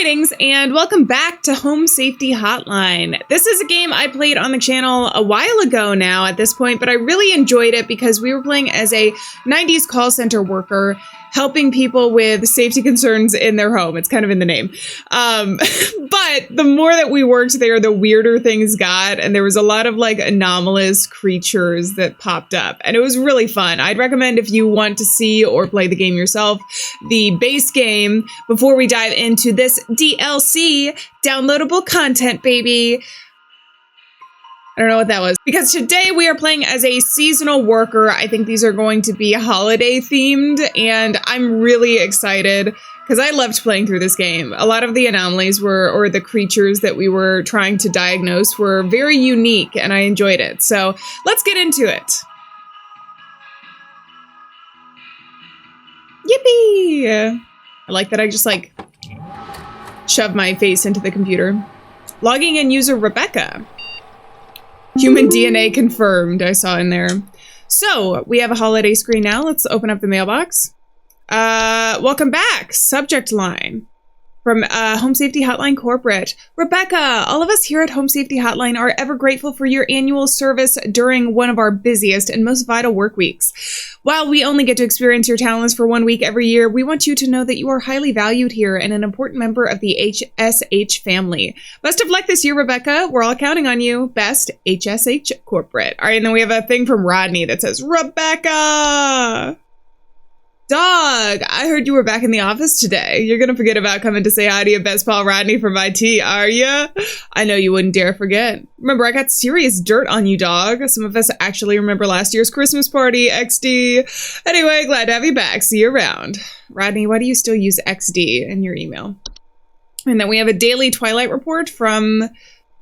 Greetings and welcome back to Home Safety Hotline. This is a game I played on the channel a while ago now at this point, but I really enjoyed it because we were playing as a 90s call center worker helping people with safety concerns in their home. It's kind of in the name. But the more that we worked there, the weirder things got, and there was a lot of like anomalous creatures that popped up, and it was really fun. I'd recommend, if you want to see or play the game yourself, the base game before we dive into this DLC, downloadable content, baby. I don't know what that was. Because today we are playing as a seasonal worker. I think these are going to be holiday themed, and I'm really excited because I loved playing through this game. A lot of the anomalies or the creatures that we were trying to diagnose were very unique, and I enjoyed it. So let's get into it. Yippee! I like that I just like shoved my face into the computer. Logging in user Rebecca. Human DNA confirmed, I saw in there. So, we have a holiday screen now. Let's open up the mailbox. Welcome back. Subject line. From Home Safety Hotline Corporate. Rebecca, all of us here at Home Safety Hotline are ever grateful for your annual service during one of our busiest and most vital work weeks. While we only get to experience your talents for 1 week every year, we want you to know that you are highly valued here and an important member of the HSH family. Best of luck this year, Rebecca. We're all counting on you. Best, HSH Corporate. All right, and then we have a thing from Rodney that says, Rebecca! Dog, I heard you were back in the office today. You're gonna forget about coming to say hi to your best pal Rodney from IT, are ya? I know you wouldn't dare forget. Remember, I got serious dirt on you, dog. Some of us actually remember last year's Christmas party, XD. Anyway, glad to have you back. See you around. Rodney, why do you still use XD in your email? And then we have a daily Twilight report from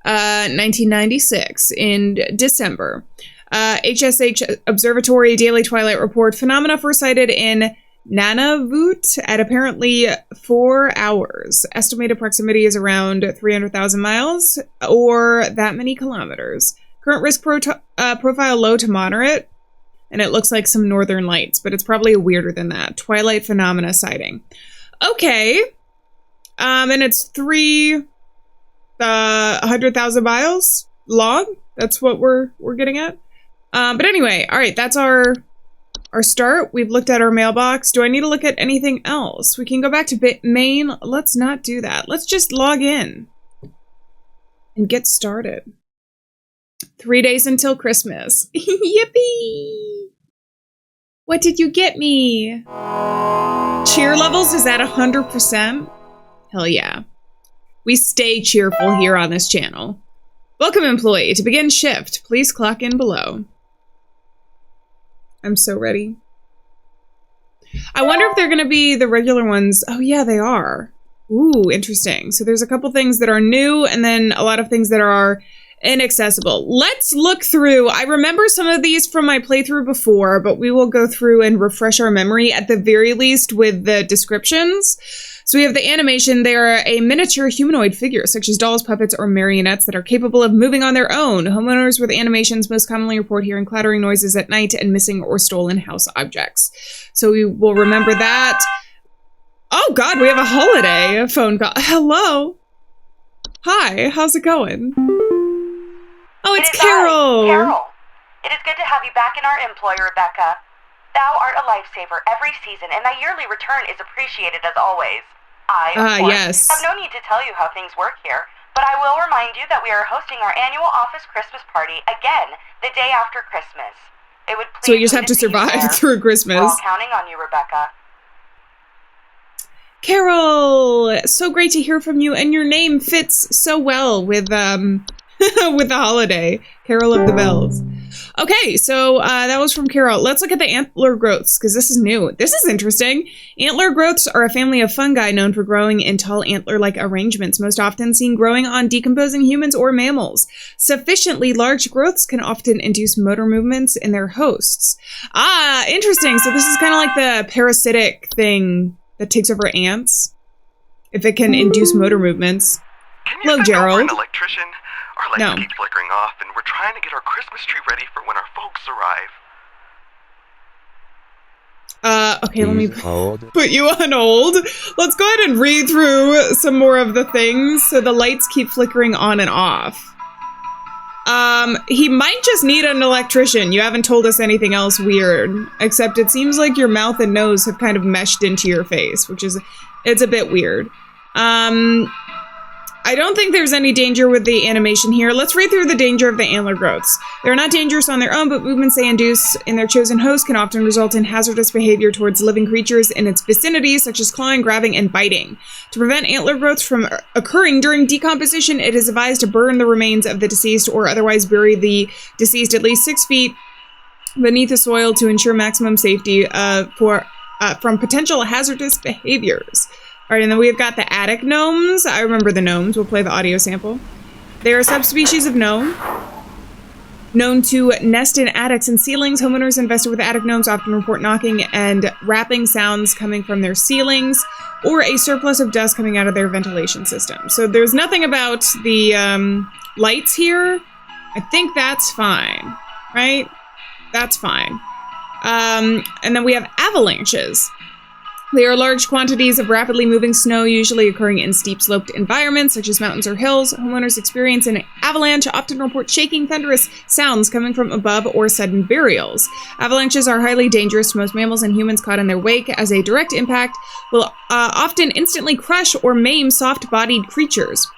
1996 in December. HSH Observatory Daily Twilight Report. Phenomena first sighted in Nunavut at apparently 4 hours. Estimated proximity is around 300,000 miles or that many kilometers. Current risk profile low to moderate. And it looks like some northern lights, but it's probably weirder than that. Twilight phenomena sighting. Okay. And it's 300,000 miles long. That's what we're getting at. But anyway, all right, that's our start. We've looked at our mailbox. Do I need to look at anything else? We can go back to main. Let's not do that. Let's just log in and get started. 3 days until Christmas. Yippee! What did you get me? Cheer levels is at 100%. Hell yeah. We stay cheerful here on this channel. Welcome, employee. To begin shift, please clock in below. I'm so ready. I wonder if they're going to be the regular ones. Oh, yeah, they are. Ooh, interesting. So there's a couple things that are new and then a lot of things that are inaccessible. Let's look through. I remember some of these from my playthrough before, but we will go through and refresh our memory at the very least with the descriptions. So we have the animation. They are a miniature humanoid figure, such as dolls, puppets, or marionettes that are capable of moving on their own. Homeowners with animations most commonly report hearing clattering noises at night and missing or stolen house objects. So we will remember that. Oh God, we have a holiday phone call. Hello. Hi, how's it going? Oh, it's Carol. Carol. It is good to have you back in our employ, Rebecca. Thou art a lifesaver every season, and thy yearly return is appreciated as always. I, of course, have no need to tell you how things work here, but I will remind you that we are hosting our annual office Christmas party again the day after Christmas. It would please. So you just have to survive through Christmas. We're all counting on you, Rebecca. Carol, so great to hear from you, and your name fits so well with with the holiday, Carol of the Bells. Okay, so that was from Carol. Let's look at the antler growths, because this is new. This is interesting. Antler growths are a family of fungi known for growing in tall antler-like arrangements, most often seen growing on decomposing humans or mammals. Sufficiently large growths can often induce motor movements in their hosts. Ah, interesting. So this is kind of like the parasitic thing that takes over ants, if it can induce motor movements. Hello, Gerald. An electrician? Our lights keep flickering off, and we're trying to get our Christmas tree ready for when our folks arrive. Okay, let me put you on hold. Let's go ahead and read through some more of the things. So the lights keep flickering on and off. He might just need an electrician. You haven't told us anything else weird, except it seems like your mouth and nose have kind of meshed into your face, which is, it's a bit weird. I don't think there's any danger with the animation here. Let's read through the danger of the antler growths. They're not dangerous on their own, but movements they induce in their chosen host can often result in hazardous behavior towards living creatures in its vicinity, such as clawing, grabbing, and biting. To prevent antler growths from occurring during decomposition, it is advised to burn the remains of the deceased or otherwise bury the deceased at least 6 feet beneath the soil to ensure maximum safety from potential hazardous behaviors. All right, and then we've got the attic gnomes. I remember the gnomes. We'll play the audio sample. They are a subspecies of gnome, known to nest in attics and ceilings. Homeowners invested with attic gnomes often report knocking and rapping sounds coming from their ceilings, or a surplus of dust coming out of their ventilation system. So there's nothing about the lights here. I think that's fine, right? That's fine. And then we have avalanches. They are large quantities of rapidly moving snow, usually occurring in steep-sloped environments, such as mountains or hills. Homeowners experience an avalanche often report shaking, thunderous sounds coming from above or sudden burials. Avalanches are highly dangerous to most mammals and humans caught in their wake, as a direct impact will often instantly crush or maim soft-bodied creatures.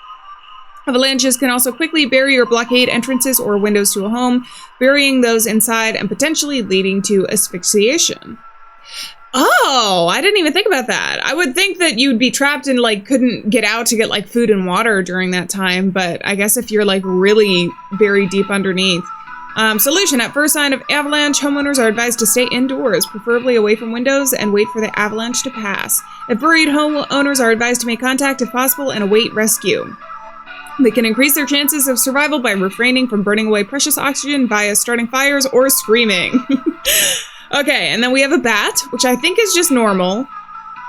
Avalanches can also quickly bury or blockade entrances or windows to a home, burying those inside and potentially leading to asphyxiation. Oh, I didn't even think about that. I would think that you'd be trapped and, like, couldn't get out to get, like, food and water during that time, but I guess if you're, like, really buried deep underneath. Solution. At first sign of avalanche, homeowners are advised to stay indoors, preferably away from windows, and wait for the avalanche to pass. If worried, homeowners are advised to make contact if possible and await rescue. They can increase their chances of survival by refraining from burning away precious oxygen via starting fires or screaming. Okay, and then we have a bat, which I think is just normal.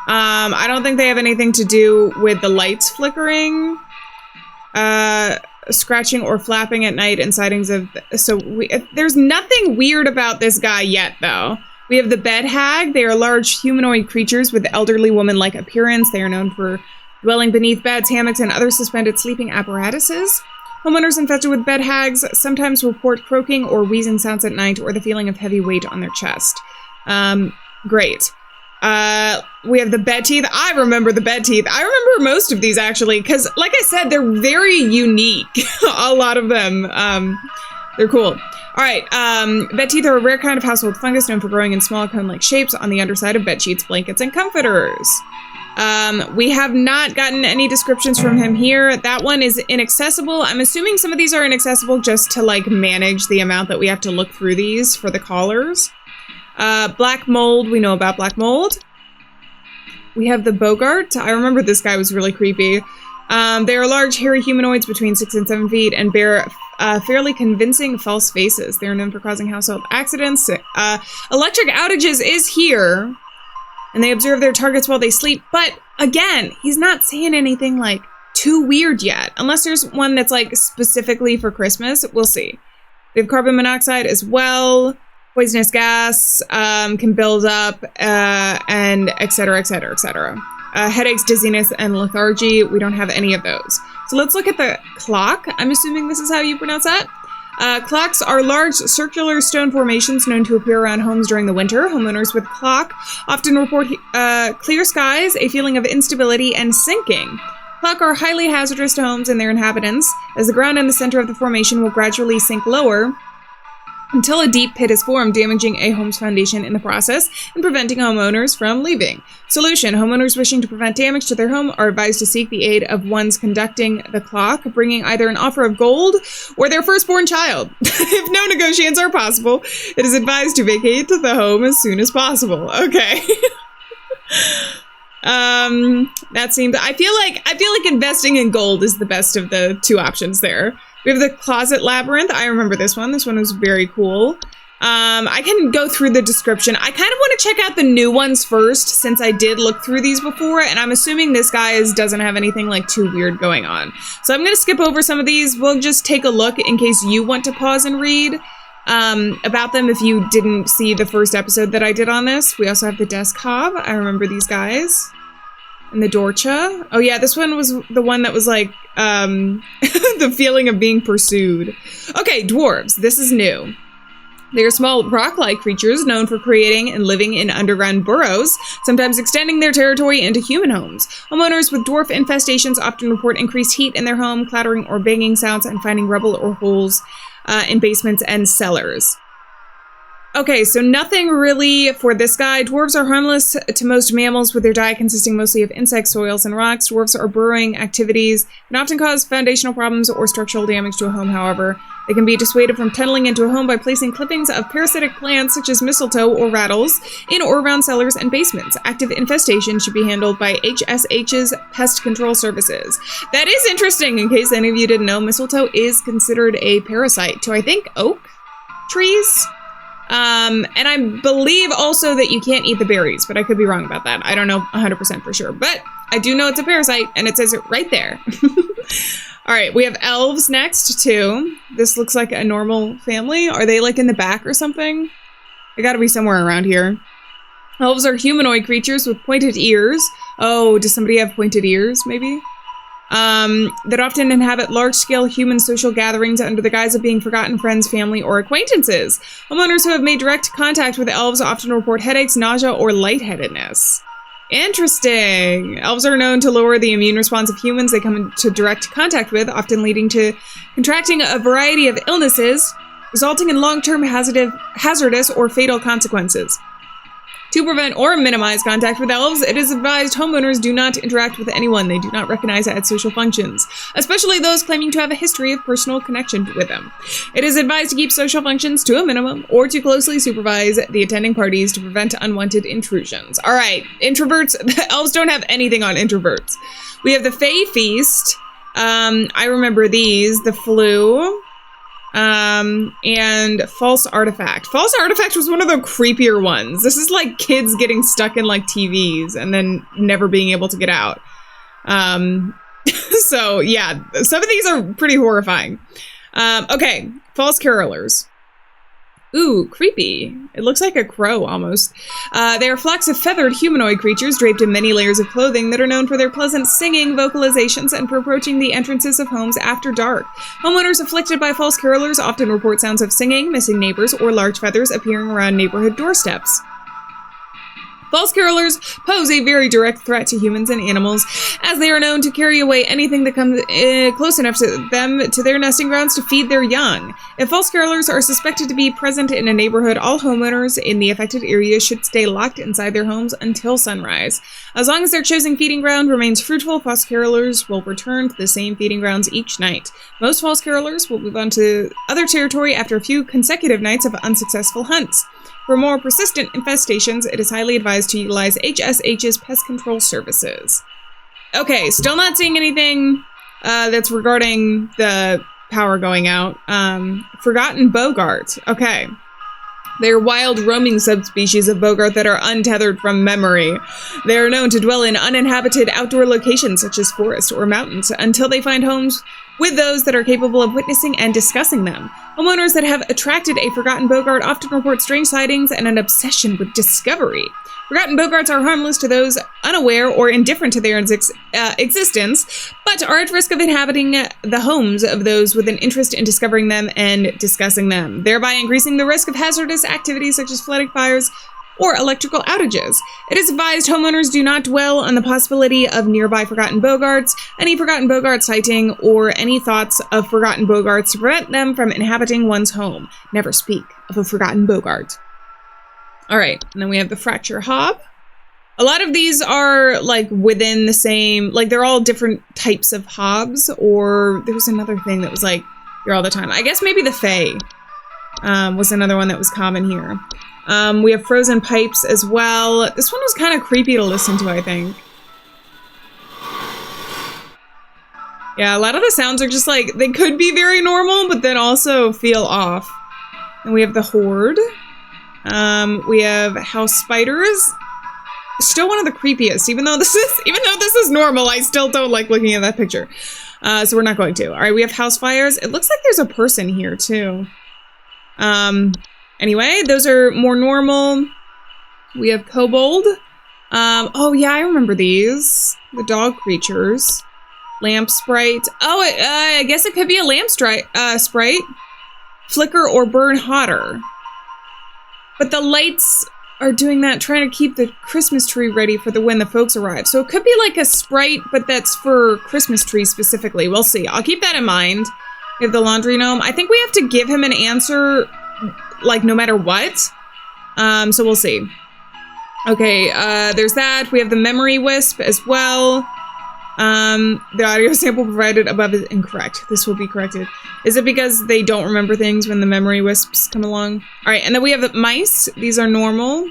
I don't think they have anything to do with the lights flickering, scratching or flapping at night, and sightings of... there's nothing weird about this guy yet, though. We have the bed hag. They are large humanoid creatures with elderly woman-like appearance. They are known for dwelling beneath beds, hammocks, and other suspended sleeping apparatuses. Homeowners infested with bed hags sometimes report croaking or wheezing sounds at night, or the feeling of heavy weight on their chest. Great. We have the bed teeth. I remember the bed teeth. I remember most of these, actually, because, like I said, they're very unique. A lot of them. They're cool. All right. Bed teeth are a rare kind of household fungus known for growing in small cone-like shapes on the underside of bed sheets, blankets, and comforters. We have not gotten any descriptions from him here. That one is inaccessible. I'm assuming some of these are inaccessible just to, like, manage the amount that we have to look through these for the callers. Black mold. We know about black mold. We have the Bogart. I remember this guy was really creepy. They are large, hairy humanoids between 6 and 7 feet and bear fairly convincing false faces. They are known for causing household accidents. Electric outages is here. And they observe their targets while they sleep. But, again, he's not saying anything, like, too weird yet. Unless there's one that's, like, specifically for Christmas. We'll see. We have carbon monoxide as well. Poisonous gas can build up, and et cetera, et cetera, et cetera. Headaches, dizziness, and lethargy. We don't have any of those. So let's look at the clock. I'm assuming this is how you pronounce that. Clocks are large circular stone formations known to appear around homes during the winter. Homeowners with clock often report clear skies, a feeling of instability, and sinking. Clock are highly hazardous to homes and their inhabitants, as the ground in the center of the formation will gradually sink lower until a deep pit is formed, damaging a home's foundation in the process and preventing homeowners from leaving. Solution. Homeowners wishing to prevent damage to their home are advised to seek the aid of ones conducting the clock, bringing either an offer of gold or their firstborn child. If no negotiations are possible, it is advised to vacate the home as soon as possible. Okay. That seems... I feel like investing in gold is the best of the two options there. We have the Closet Labyrinth. I remember this one. This one was very cool. I can go through the description. I kind of want to check out the new ones first, since I did look through these before, and I'm assuming this guy doesn't have anything, like, too weird going on. So I'm going to skip over some of these. We'll just take a look in case you want to pause and read. about them if you didn't see the first episode that I did on this. We also have the desk hob. I remember these guys. And the Dorcha. Oh yeah, this one was the one that was like, the feeling of being pursued. Okay, dwarves. This is new. They are small rock-like creatures known for creating and living in underground burrows, sometimes extending their territory into human homes. Homeowners with dwarf infestations often report increased heat in their home, clattering or banging sounds, and finding rubble or holes in basements and cellars. Okay, so nothing really for this guy. Dwarves are harmless to most mammals, with their diet consisting mostly of insects, soils, and rocks. Dwarves are burrowing activities and often cause foundational problems or structural damage to a home, however. They can be dissuaded from tunneling into a home by placing clippings of parasitic plants such as mistletoe or rattles in or around cellars and basements. Active infestation should be handled by HSH's Pest Control Services. That is interesting, in case any of you didn't know. Mistletoe is considered a parasite to, I think, oak trees. And I believe also that you can't eat the berries, but I could be wrong about that. I don't know 100% for sure, but I do know it's a parasite, and it says it right there. All right, we have elves next, too. This looks like a normal family. Are they, like, in the back or something? They gotta be somewhere around here. Elves are humanoid creatures with pointed ears. Oh, does somebody have pointed ears, maybe? That often inhabit large-scale human social gatherings under the guise of being forgotten friends, family, or acquaintances. Homeowners who have made direct contact with elves often report headaches, nausea, or lightheadedness. Interesting. Elves are known to lower the immune response of humans they come into direct contact with, often leading to contracting a variety of illnesses, resulting in long-term hazardous or fatal consequences. To prevent or minimize contact with elves, it is advised homeowners do not interact with anyone they do not recognize at social functions, especially those claiming to have a history of personal connection with them. It is advised to keep social functions to a minimum or to closely supervise the attending parties to prevent unwanted intrusions. All right, introverts. The elves don't have anything on introverts. We have the Fae Feast. I remember these. The Flu. And False Artifact. False Artifact was one of the creepier ones. This is like kids getting stuck in like TVs and then never being able to get out. So yeah, some of these are pretty horrifying. Okay, False Carolers. Ooh, creepy. It looks like a crow, almost. They are flocks of feathered humanoid creatures draped in many layers of clothing that are known for their pleasant singing, vocalizations, and for approaching the entrances of homes after dark. Homeowners afflicted by false carolers often report sounds of singing, missing neighbors, or large feathers appearing around neighborhood doorsteps. False carolers pose a very direct threat to humans and animals, as they are known to carry away anything that comes close enough to them to their nesting grounds to feed their young. If false carolers are suspected to be present in a neighborhood, all homeowners in the affected area should stay locked inside their homes until sunrise. As long as their chosen feeding ground remains fruitful, false carolers will return to the same feeding grounds each night. Most false carolers will move on to other territory after a few consecutive nights of unsuccessful hunts. For more persistent infestations, it is highly advised to utilize HSH's Pest Control Services. Okay, still not seeing anything that's regarding the power going out. Forgotten Bogart. Okay. They are wild roaming subspecies of Bogart that are untethered from memory. They are known to dwell in uninhabited outdoor locations such as forests or mountains until they find homes with those that are capable of witnessing and discussing them. Homeowners that have attracted a Forgotten Bogart often report strange sightings and an obsession with discovery. Forgotten Bogarts are harmless to those unaware or indifferent to their existence, but are at risk of inhabiting the homes of those with an interest in discovering them and discussing them, thereby increasing the risk of hazardous activities such as flooding, fires, or electrical outages. It is advised homeowners do not dwell on the possibility of nearby Forgotten Bogarts, any Forgotten Bogart sighting, or any thoughts of Forgotten Bogarts to prevent them from inhabiting one's home. Never speak of a Forgotten Bogart. All right, and then we have the Fracture Hob. A lot of these are like within the same, like they're all different types of hobs, or there was another thing that was like here all the time. I guess maybe the Fae was another one that was common here. We have Frozen Pipes as well. This one was kind of creepy to listen to, I think. Yeah, a lot of the sounds are just like, they could be very normal, but then also feel off. And we have the Horde. We have House Spiders. Still one of the creepiest, even though this is normal, I still don't like looking at that picture. So we're not going to. All right, we have House Fires. It looks like there's a person here too. Anyway, those are more normal. We have kobold. Oh yeah, I remember these. The dog creatures. Lamp sprite. Oh, I guess it could be a lamp sprite. Flicker or burn hotter. But the lights are doing that, trying to keep the Christmas tree ready for when the folks arrive. So it could be like a sprite, but that's for Christmas trees specifically. We'll see. I'll keep that in mind. We have the laundry gnome. I think we have to give him an answer, like, no matter what. So we'll see. Okay, there's that. We have the memory wisp as well. The audio sample provided above is incorrect. This will be corrected. Is it because they don't remember things when the memory wisps come along? All right, and then we have the mice. These are normal.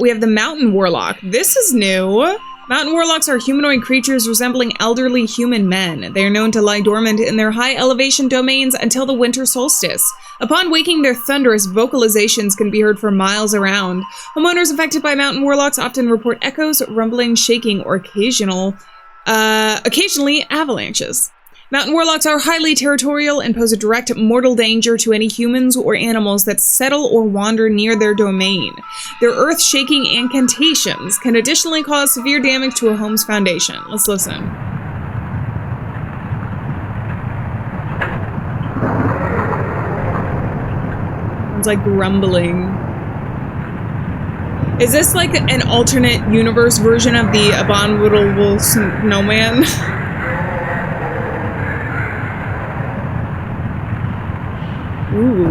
We have the mountain warlock. This is new. Mountain warlocks are humanoid creatures resembling elderly human men. They are known to lie dormant in their high elevation domains until the winter solstice. Upon waking, their thunderous vocalizations can be heard for miles around. Homeowners affected by mountain warlocks often report echoes, rumbling, shaking, or occasionally avalanches. Mountain warlocks are highly territorial and pose a direct mortal danger to any humans or animals that settle or wander near their domain. Their earth-shaking incantations can additionally cause severe damage to a home's foundation. Let's listen. It's like grumbling. Is this like an alternate universe version of the abominable snowman? Ooh.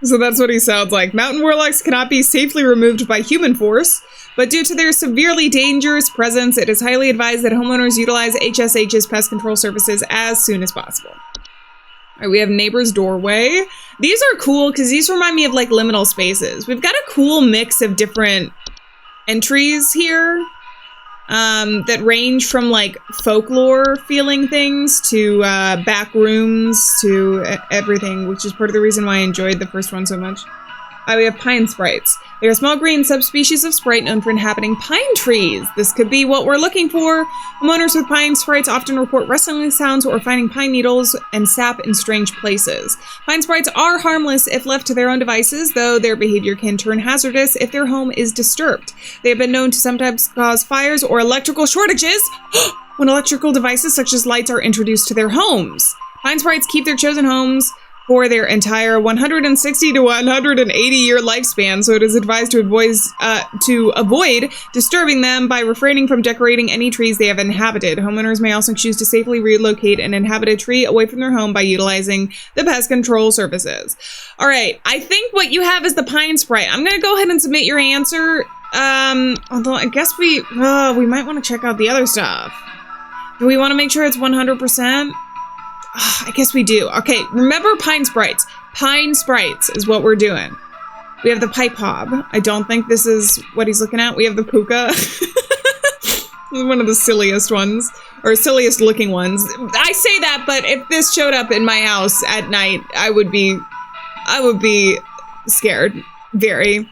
So that's what he sounds like. Mountain warlocks cannot be safely removed by human force, but due to their severely dangerous presence, it is highly advised that homeowners utilize HSH's pest control services as soon as possible. All right, we have neighbor's doorway. These are cool because these remind me of like liminal spaces. We've got a cool mix of different entries here. That range from like folklore feeling things to back rooms to everything, which is part of the reason why I enjoyed the first one so much. We have pine sprites. They're a small green subspecies of sprite known for inhabiting pine trees. This could be what we're looking for. Homeowners with pine sprites often report rustling sounds or finding pine needles and sap in strange places. Pine sprites are harmless if left to their own devices, though their behavior can turn hazardous if their home is disturbed. They have been known to sometimes cause fires or electrical shortages when electrical devices such as lights are introduced to their homes. Pine sprites keep their chosen homes for their entire 160 to 180 year lifespan, so it is advised to avoid disturbing them by refraining from decorating any trees they have inhabited. Homeowners may also choose to safely relocate an inhabited tree away from their home by utilizing the pest control services. All right, I think what you have is the pine sprite. I'm gonna go ahead and submit your answer. Although I guess we might want to check out the other stuff. Do we want to make sure it's 100%? I guess we do. Okay, remember pine sprites. Pine sprites is what we're doing. We have the pipe hob. I don't think this is what he's looking at. We have the puka. One of the silliest ones. Or silliest looking ones. I say that, but if this showed up in my house at night, I would be scared. Very.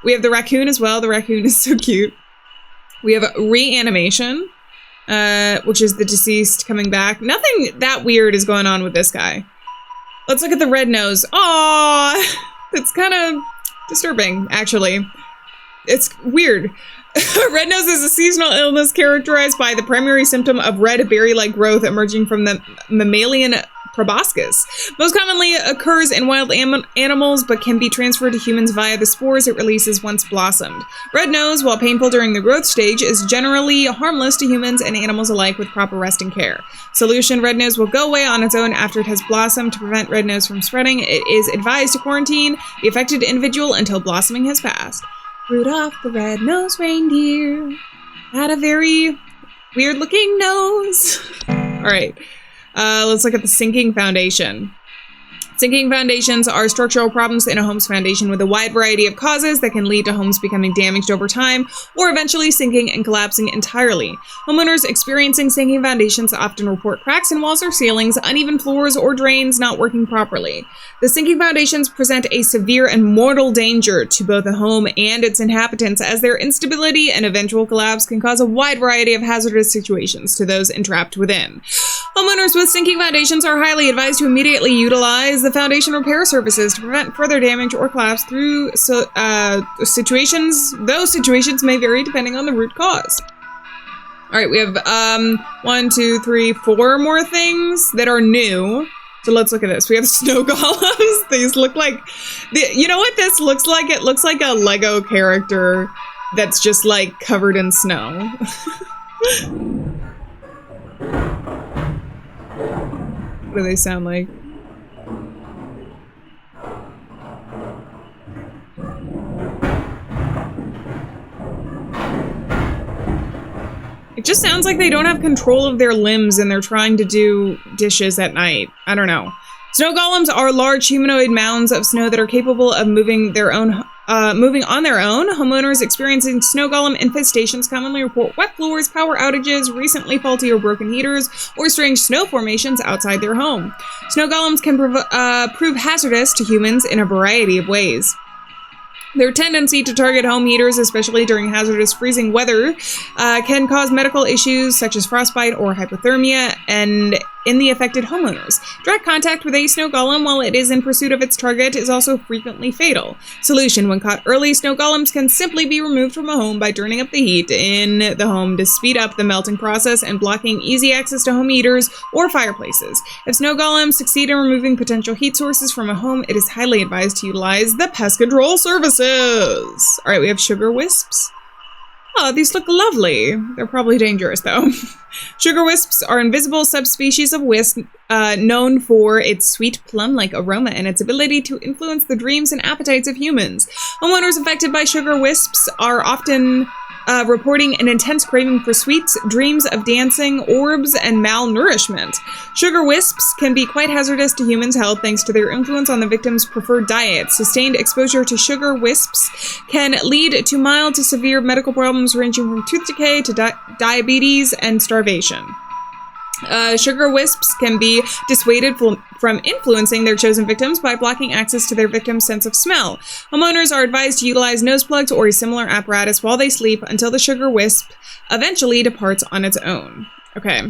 We have the raccoon as well. The raccoon is so cute. We have reanimation. Which is the deceased coming back. Nothing that weird is going on with this guy. Let's look at the red nose. Aww! It's kind of disturbing, actually. It's weird. Red nose is a seasonal illness characterized by the primary symptom of red berry-like growth emerging from the mammalian proboscis. Most commonly occurs in wild animals, but can be transferred to humans via the spores it releases once blossomed. Red nose, while painful during the growth stage, is generally harmless to humans and animals alike with proper rest and care. Solution: red nose will go away on its own after it has blossomed. To prevent red nose from spreading, it is advised to quarantine the affected individual until blossoming has passed. Rudolph the red-nosed reindeer had a very weird-looking nose. All right. Let's look at the sinking foundation. Sinking foundations are structural problems in a home's foundation with a wide variety of causes that can lead to homes becoming damaged over time or eventually sinking and collapsing entirely. Homeowners experiencing sinking foundations often report cracks in walls or ceilings, uneven floors, or drains not working properly. The sinking foundations present a severe and mortal danger to both the home and its inhabitants, as their instability and eventual collapse can cause a wide variety of hazardous situations to those entrapped within. Homeowners with sinking foundations are highly advised to immediately utilize the foundation repair services to prevent further damage or collapse through situations. Those situations may vary depending on the root cause. All right, we have 1, 2, 3, 4 more things that are new. So let's look at this. We have snow golems. These look like, you know what this looks like? It looks like a Lego character that's just like covered in snow. What do they sound like? It just sounds like they don't have control of their limbs and they're trying to do dishes at night. I don't know. Snow golems are large humanoid mounds of snow that are capable of moving on their own. Homeowners experiencing snow golem infestations commonly report wet floors, power outages, recently faulty or broken heaters, or strange snow formations outside their home. Snow golems can prove hazardous to humans in a variety of ways. Their tendency to target home heaters, especially during hazardous freezing weather, can cause medical issues such as frostbite or hypothermia and in the affected homeowners. Direct contact with a snow golem while it is in pursuit of its target is also frequently fatal. Solution: when caught early, snow golems can simply be removed from a home by turning up the heat in the home to speed up the melting process and blocking easy access to home heaters or fireplaces. If snow golems succeed in removing potential heat sources from a home, it is highly advised to utilize the pest control services. All right, we have sugar wisps. Oh, these look lovely. They're probably dangerous, though. Sugar wisps are invisible subspecies of wisp known for its sweet plum-like aroma and its ability to influence the dreams and appetites of humans. Homeowners affected by sugar wisps are often reporting an intense craving for sweets, dreams of dancing, orbs, and malnourishment. Sugar wisps can be quite hazardous to humans' health thanks to their influence on the victim's preferred diet. Sustained exposure to sugar wisps can lead to mild to severe medical problems ranging from tooth decay to diabetes and starvation. Sugar wisps can be dissuaded from influencing their chosen victims by blocking access to their victim's sense of smell. Homeowners are advised to utilize nose plugs or a similar apparatus while they sleep until the sugar wisp eventually departs on its own. Okay.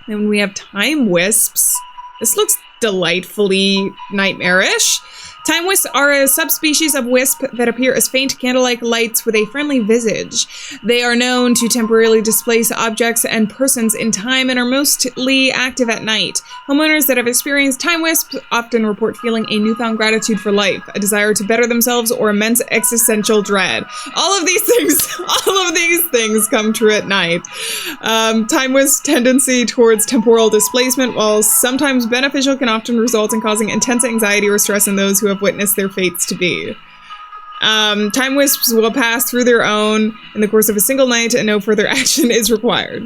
Then we have time wisps. This looks delightfully nightmarish. Time wisps are a subspecies of wisp that appear as faint candle-like lights with a friendly visage. They are known to temporarily displace objects and persons in time and are mostly active at night. Homeowners that have experienced time wisps often report feeling a newfound gratitude for life, a desire to better themselves, or immense existential dread. All of these things come true at night. Time wisps' tendency towards temporal displacement, while sometimes beneficial, can often result in causing intense anxiety or stress in those who have witnessed their fates to be. Time wisps will pass through their own in the course of a single night and no further action is required.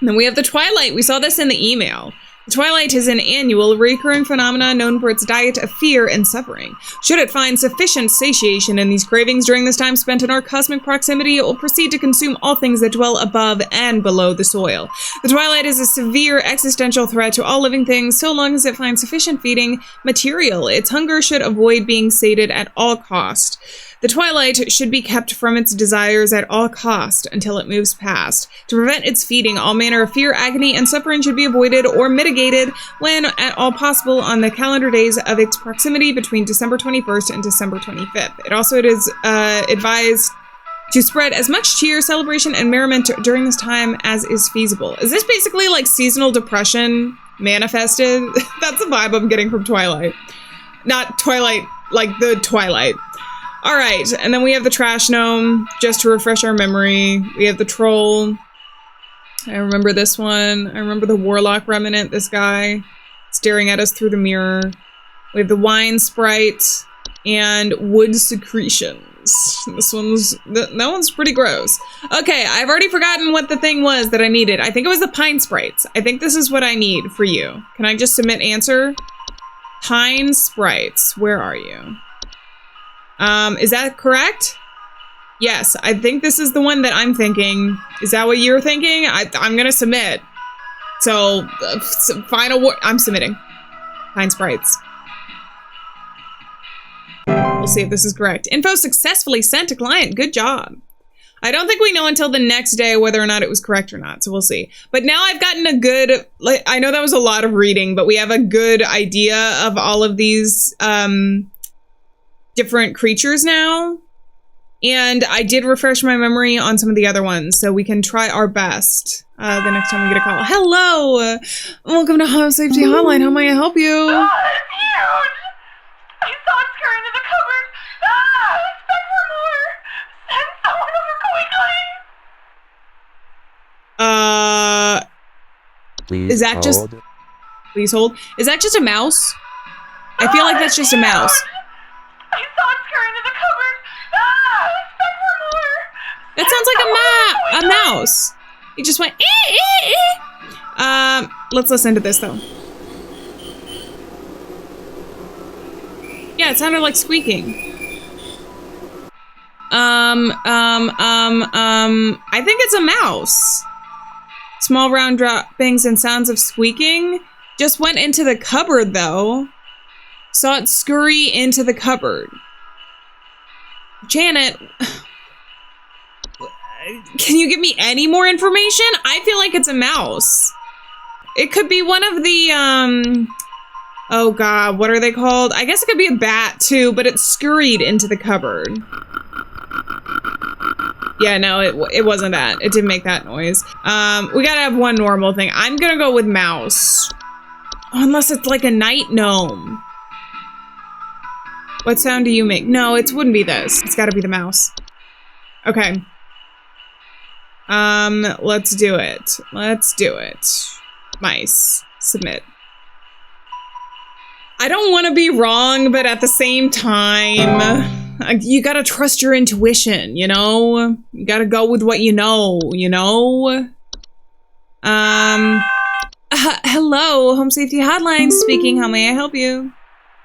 And then we have the Twilight. We saw this in the email. The Twilight is an annual, recurring phenomenon known for its diet of fear and suffering. Should it find sufficient satiation in these cravings during this time spent in our cosmic proximity, it will proceed to consume all things that dwell above and below the soil. The Twilight is a severe existential threat to all living things so long as it finds sufficient feeding material. Its hunger should avoid being sated at all cost. The Twilight should be kept from its desires at all cost until it moves past. To prevent its feeding, all manner of fear, agony, and suffering should be avoided or mitigated when at all possible on the calendar days of its proximity between December 21st and December 25th. It also is advised to spread as much cheer, celebration, and merriment during this time as is feasible. Is this basically like seasonal depression manifested? That's the vibe I'm getting from Twilight. Not Twilight, like the Twilight. All right, and then we have the Trash Gnome, just to refresh our memory. We have the Troll. I remember this one. I remember the Warlock Remnant, this guy, staring at us through the mirror. We have the Wine Sprite and Wood Secretions. That one's pretty gross. Okay, I've already forgotten what the thing was that I needed. I think it was the Pine Sprites. I think this is what I need for you. Can I just submit answer? Pine sprites. Where are you? Is that correct? Yes, I think this is the one that I'm thinking. Is that what you're thinking? I'm gonna submit. So, final word. I'm submitting. Pine sprites. We'll see if this is correct. Info successfully sent to client. Good job. I don't think we know until the next day whether or not it was correct or not, so we'll see. But now I've gotten a good, like, I know that was a lot of reading, but we have a good idea of all of these different creatures now. And I did refresh my memory on some of the other ones, so we can try our best the next time we get a call. Hello! Welcome to Home Safety Hotline. How may I help you? Oh, it's huge! I saw it scurry into the cupboard. Expect for more! Send someone over quickly! Please is that hold. just... Please hold. Is that just a mouse? I feel like that's just a mouse. I saw it scurry into the cupboard. Expect for more! That sounds like a mouse. He just went, eh, eh, eh. Let's listen to this, though. Yeah, it sounded like squeaking. I think it's a mouse. Small round droppings and sounds of squeaking. Just went into the cupboard, though. Saw it scurry into the cupboard. Janet, can you give me any more information? I feel like it's a mouse. It could be one of the, oh god, what are they called? I guess it could be a bat too, but it scurried into the cupboard. Yeah, no, it wasn't that. It didn't make that noise. We gotta have one normal thing. I'm gonna go with mouse. Unless it's like a night gnome. What sound do you make? No, it wouldn't be this. It's gotta be the mouse. Okay. Let's do it. Let's do it. Mice. Submit. I don't want to be wrong, but at the same time, you gotta trust your intuition, you know? You gotta go with what you know, you know? Hello, Home Safety Hotline speaking. How may I help you?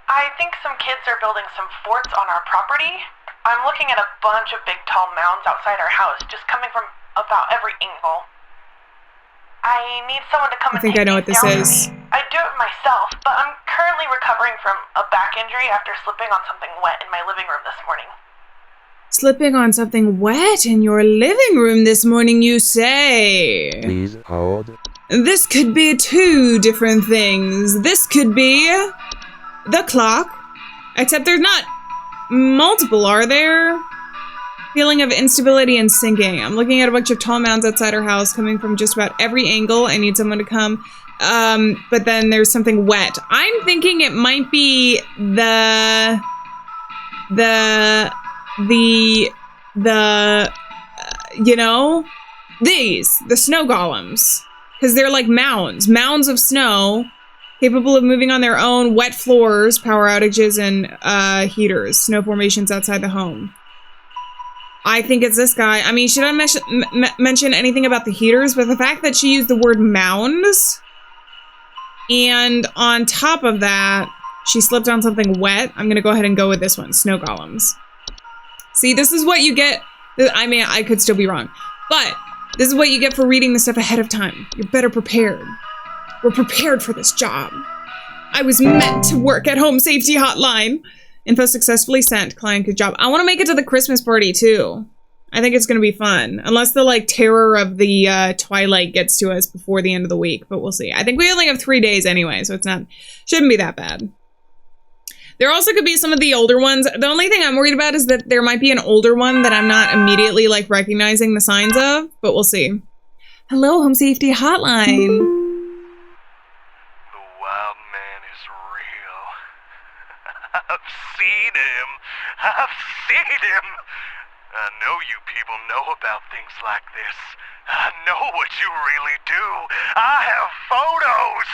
I think some kids are building some forts on our property. I'm looking at a bunch of big tall mounds outside our house, just coming from about every angle. I need someone to come and take I know what this is. I do it myself, but I'm currently recovering from a back injury after slipping on something wet in my living room this morning. Slipping on something wet in your living room this morning, you say? Please hold. This could be two different things. This could be the clock, except there's not multiple, are there? Feeling of instability and sinking. I'm looking at a bunch of tall mounds outside our house coming from just about every angle. I need someone to come. But then there's something wet. I'm thinking it might be you know, the snow golems. Because they're like mounds of snow, capable of moving on their own, wet floors, power outages, and heaters, snow formations outside the home. I think it's this guy. I mean, should I mention anything about the heaters? But the fact that she used the word mounds, and on top of that, she slipped on something wet, I'm going to go ahead and go with this one, snow golems. See, this is what you get. I mean, I could still be wrong, but this is what you get for reading the stuff ahead of time. You're better prepared. We're prepared for this job. I was meant to work at Home Safety Hotline. Info successfully sent. Client, good job. I want to make it to the Christmas party, too. I think it's going to be fun. Unless the, like, terror of the Twilight gets to us before the end of the week. But we'll see. I think we only have 3 days anyway, so shouldn't be that bad. There also could be some of the older ones. The only thing I'm worried about is that there might be an older one that I'm not immediately, like, recognizing the signs of. But we'll see. Hello, Home Safety Hotline. I've seen him. I know you people know about things like this. I know what you really do. I have photos.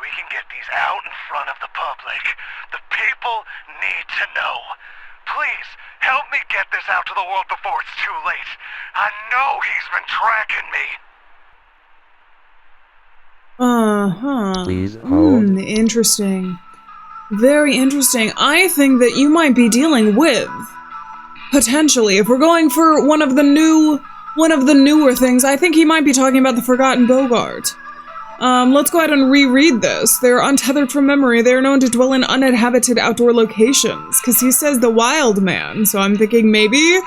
We can get these out in front of the public. The people need to know. Please, help me get this out to the world before it's too late. I know he's been tracking me. Please hold. Interesting. Very interesting. I think that you might be dealing with, potentially, if we're going for one of the newer things, I think he might be talking about the Forgotten Bogart. Let's go ahead and reread this. They're untethered from memory. They're known to dwell in uninhabited outdoor locations. Because he says the wild man, so I'm thinking maybe.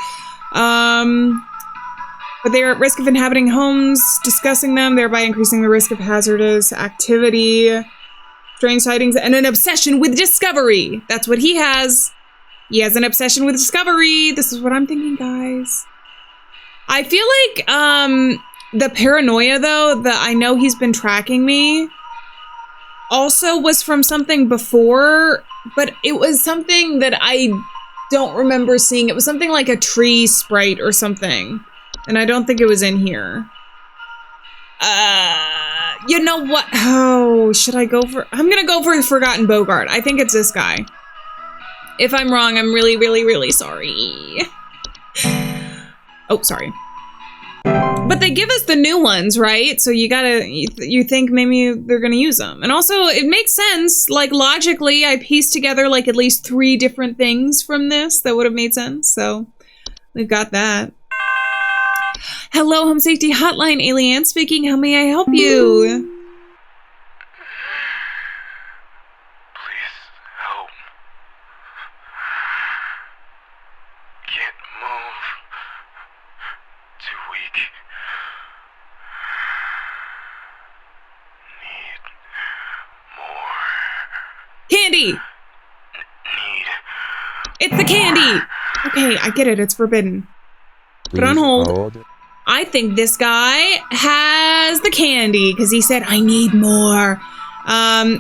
But they are at risk of inhabiting homes, discussing them, thereby increasing the risk of hazardous activity, strange sightings, and an obsession with discovery. That's what he has. He has an obsession with discovery. This is what I'm thinking, guys. I feel like, the paranoia, though, that I know he's been tracking me, also was from something before, but it was something that I don't remember seeing. It was something like a tree sprite or something, and I don't think it was in here. You know what? Oh, should I go for... I'm gonna go for the Forgotten Bogart. I think it's this guy. If I'm wrong, I'm really, really, really sorry. Oh, sorry. But they give us the new ones, right? So you think maybe they're gonna use them. And also, it makes sense, like, logically, I pieced together, like, at least 3 different things from this that would have made sense, so we've got that. Hello, Home Safety Hotline, Alieann speaking. How may I help you? Please help. Can't move. Too weak. Need more. Candy! It's the candy! Okay, I get it. It's forbidden. Put on hold. I think this guy has the candy, because he said, I need more.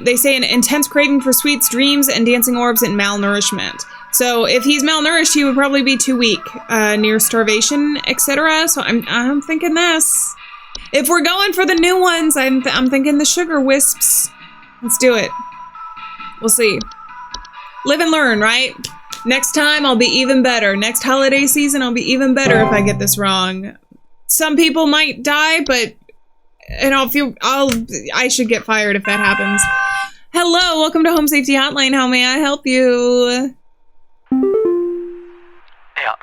They say an intense craving for sweets, dreams, and dancing orbs, and malnourishment. So if he's malnourished, he would probably be too weak, near starvation, etc. So I'm thinking this. If we're going for the new ones, I'm thinking the sugar wisps. Let's do it. We'll see. Live and learn, right? Next time, I'll be even better. Next holiday season, I'll be even better if I get this wrong. Some people might die, but... And I should get fired if that happens. Hello, welcome to Home Safety Hotline. How may I help you? Yeah.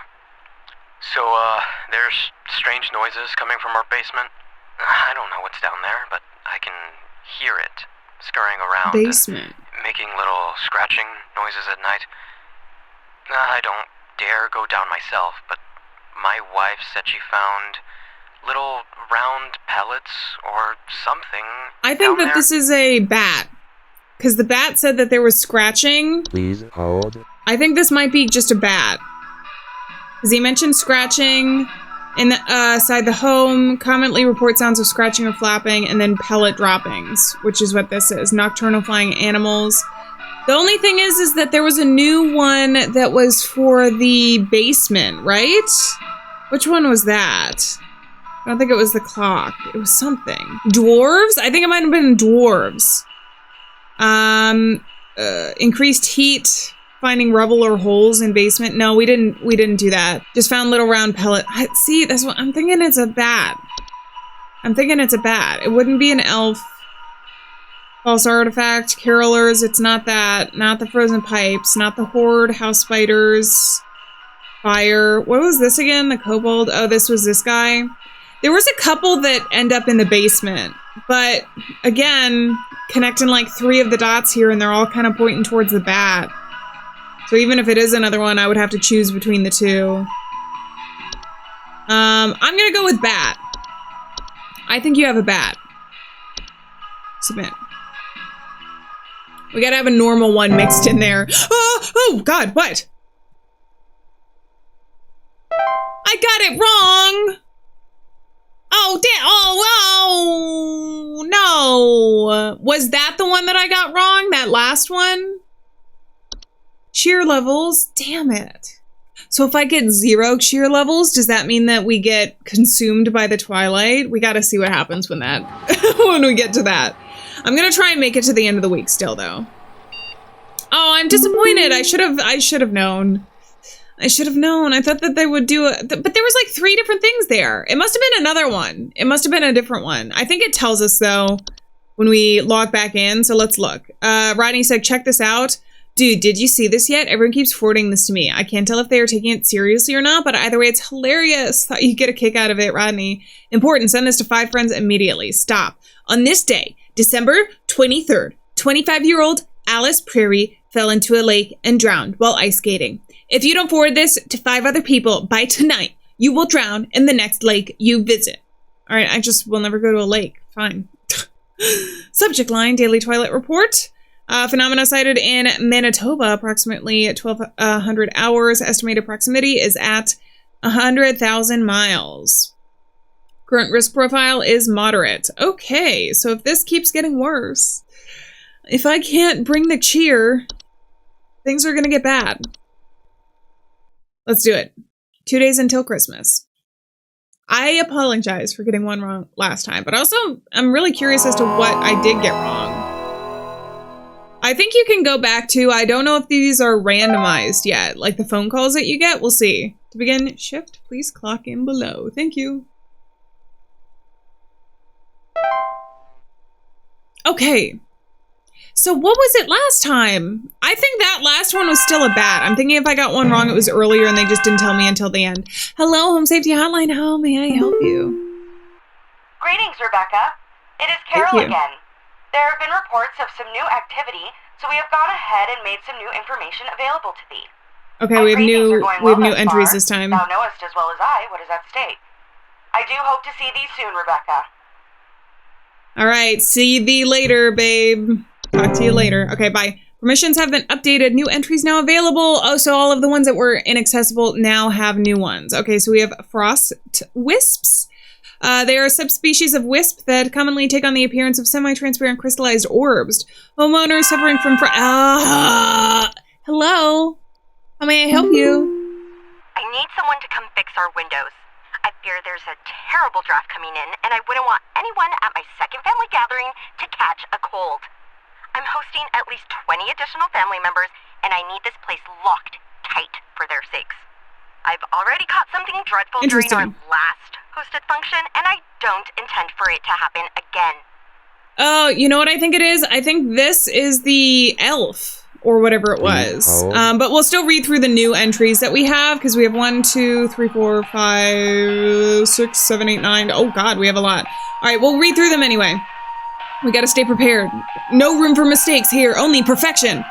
So, there's strange noises coming from our basement. I don't know what's down there, but I can hear it scurrying around. Basement. Making little scratching noises at night. I don't dare go down myself, but my wife said she found little round pellets or something. I think that this is a bat. Because the bat said that there was scratching. Please hold. I think this might be just a bat. Because he mentioned scratching in the side the home, commonly report sounds of scratching or flapping, and then pellet droppings, which is what this is. Nocturnal flying animals. The only thing is that there was a new one that was for the basement, right? Which one was that? I don't think it was the clock. It was something. Dwarves? I think it might have been dwarves. Increased heat, finding rubble or holes in basement. No, we didn't do that. Just found little round pellet. See, that's what I'm thinking. It's a bat. I'm thinking it's a bat. It wouldn't be an elf. False artifact, carolers. It's not that. Not the frozen pipes. Not the horde, house spiders. Fire. What was this again? The kobold. Oh, this was this guy. There was a couple that end up in the basement, but again, connecting like 3 of the dots here, and they're all kind of pointing towards the bat. So even if it is another one, I would have to choose between the 2. I'm gonna go with bat. I think you have a bat. Submit. We gotta have a normal one mixed in there. Oh God, what? I got it wrong! Oh, no. Was that the one that I got wrong? That last one? Shear levels? Damn it. So if I get 0 shear levels, does that mean that we get consumed by the Twilight? We gotta see what happens when when we get to that. I'm gonna try and make it to the end of the week still, though. Oh, I'm disappointed. I should have known. I should have known. I thought that they would do it. But there was like 3 different things there. It must have been another one. It must have been a different one. I think it tells us, though, when we log back in. So let's look. Rodney said, check this out. Dude, did you see this yet? Everyone keeps forwarding this to me. I can't tell if they are taking it seriously or not, but either way, it's hilarious. Thought you'd get a kick out of it, Rodney. Important, send this to 5 friends immediately. Stop. On this day, December 23rd, 25-year-old Alice Prairie fell into a lake and drowned while ice skating. If you don't forward this to 5 other people by tonight, you will drown in the next lake you visit. All right, I just will never go to a lake. Fine. Subject line, Daily Twilight Report. Phenomena sighted in Manitoba, approximately 1,200 hours. Estimated proximity is at 100,000 miles. Current risk profile is moderate. Okay, so if this keeps getting worse, if I can't bring the cheer, things are going to get bad. Let's do it. 2 days until Christmas. I apologize for getting one wrong last time, but also I'm really curious as to what I did get wrong. I think you can go back to, I don't know if these are randomized yet, like the phone calls that you get, we'll see. To begin, shift, please clock in below. Thank you. Okay. So what was it last time? I think that last one was still a bat. I'm thinking if I got one wrong, it was earlier and they just didn't tell me until the end. Hello, Home Safety Hotline. How may I help you? Greetings, Rebecca. It is Carol again. There have been reports of some new activity, so we have gone ahead and made some new information available to thee. Okay, we have new entries this time. Thou knowest as well as I what is at stake. I do hope to see thee soon, Rebecca. All right, see thee later, babe. Talk to you later. Okay, bye. Permissions have been updated. New entries now available. Oh, so all of the ones that were inaccessible now have new ones. Okay, so we have frost wisps. They are a subspecies of wisp that commonly take on the appearance of semi-transparent crystallized orbs. Homeowners suffering from hello? How may I help you? I need someone to come fix our windows. I fear there's a terrible draft coming in, and I wouldn't want anyone at my second family gathering to catch a cold. I'm hosting at least 20 additional family members, and I need this place locked tight for their sakes. I've already caught something dreadful during our last hosted function, and I don't intend for it to happen again. Oh, you know what I think it is? I think this is the elf, or whatever it was. But we'll still read through the new entries that we have, because we have 1, 2, 3, 4, 5, 6, 7, 8, 9. Oh god, we have a lot. Alright, we'll read through them anyway. We gotta stay prepared. No room for mistakes here, only perfection.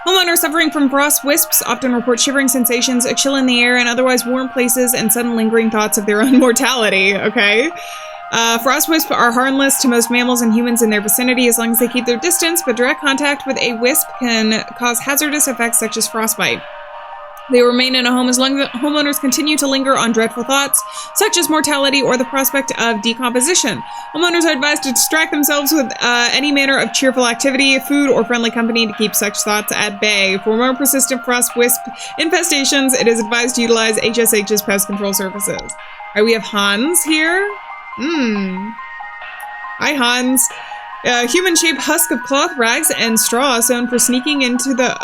Homeowners suffering from frost wisps often report shivering sensations, a chill in the air, and otherwise warm places, and sudden lingering thoughts of their own mortality, okay? Frost wisps are harmless to most mammals and humans in their vicinity as long as they keep their distance, but direct contact with a wisp can cause hazardous effects such as frostbite. They remain in a home as long as homeowners continue to linger on dreadful thoughts, such as mortality or the prospect of decomposition. Homeowners are advised to distract themselves with any manner of cheerful activity, food, or friendly company to keep such thoughts at bay. For more persistent frost wisp infestations, it is advised to utilize HSH's pest control services. All right, we have Hans here. Hi, Hans. Human-shaped husk of cloth, rags, and straw known for sneaking into the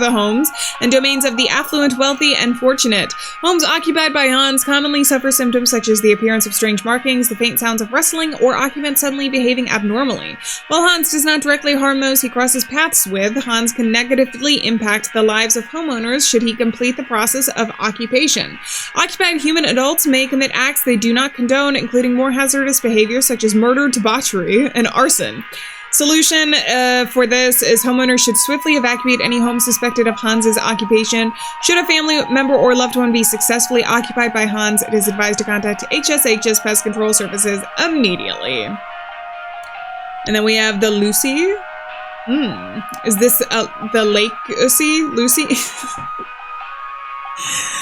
homes and domains of the affluent, wealthy, and fortunate. Homes occupied by Hans commonly suffer symptoms such as the appearance of strange markings, the faint sounds of rustling, or occupants suddenly behaving abnormally. While Hans does not directly harm those he crosses paths with, Hans can negatively impact the lives of homeowners should he complete the process of occupation. Occupied human adults may commit acts they do not condone, including more hazardous behavior such as murder, debauchery, and arson. Solution for this is homeowners should swiftly evacuate any home suspected of Hans's occupation. Should a family member or loved one be successfully occupied by Hans, it is advised to contact HSH's Pest Control Services immediately. And then we have the Lucy. Is this the Lake Lucy?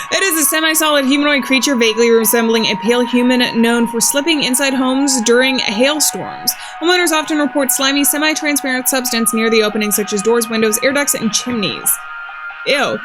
It is a semi-solid humanoid creature vaguely resembling a pale human known for slipping inside homes during hailstorms. Homeowners often report slimy, semi-transparent substance near the openings such as doors, windows, air ducts, and chimneys. Ew.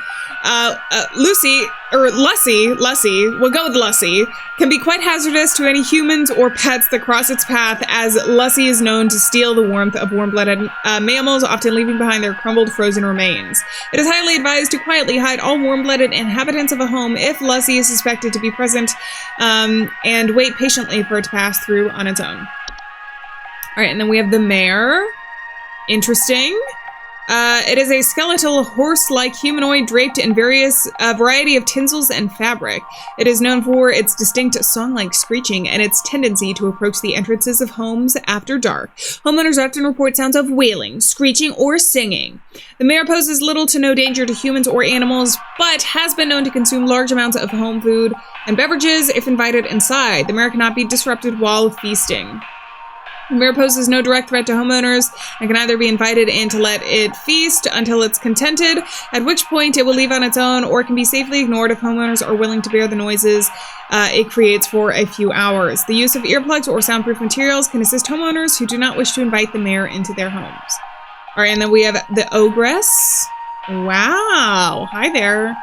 Lucy, we'll go with Lucy, can be quite hazardous to any humans or pets that cross its path, as Lucy is known to steal the warmth of warm-blooded mammals, often leaving behind their crumbled, frozen remains. It is highly advised to quietly hide all warm-blooded inhabitants of a home if Lucy is suspected to be present, and wait patiently for it to pass through on its own. Alright, and then we have the mayor. Interesting. It is a skeletal horse-like humanoid draped in a variety of tinsels and fabric. It is known for its distinct song-like screeching and its tendency to approach the entrances of homes after dark. Homeowners often report sounds of wailing, screeching, or singing. The mare poses little to no danger to humans or animals, but has been known to consume large amounts of home food and beverages if invited inside. The mare cannot be disrupted while feasting. The mare poses no direct threat to homeowners and can either be invited in to let it feast until it's contented, at which point it will leave on its own, or can be safely ignored if homeowners are willing to bear the noises it creates for a few hours. The use of earplugs or soundproof materials can assist homeowners who do not wish to invite the mare into their homes. All right, and then we have the ogress. Wow. Hi there.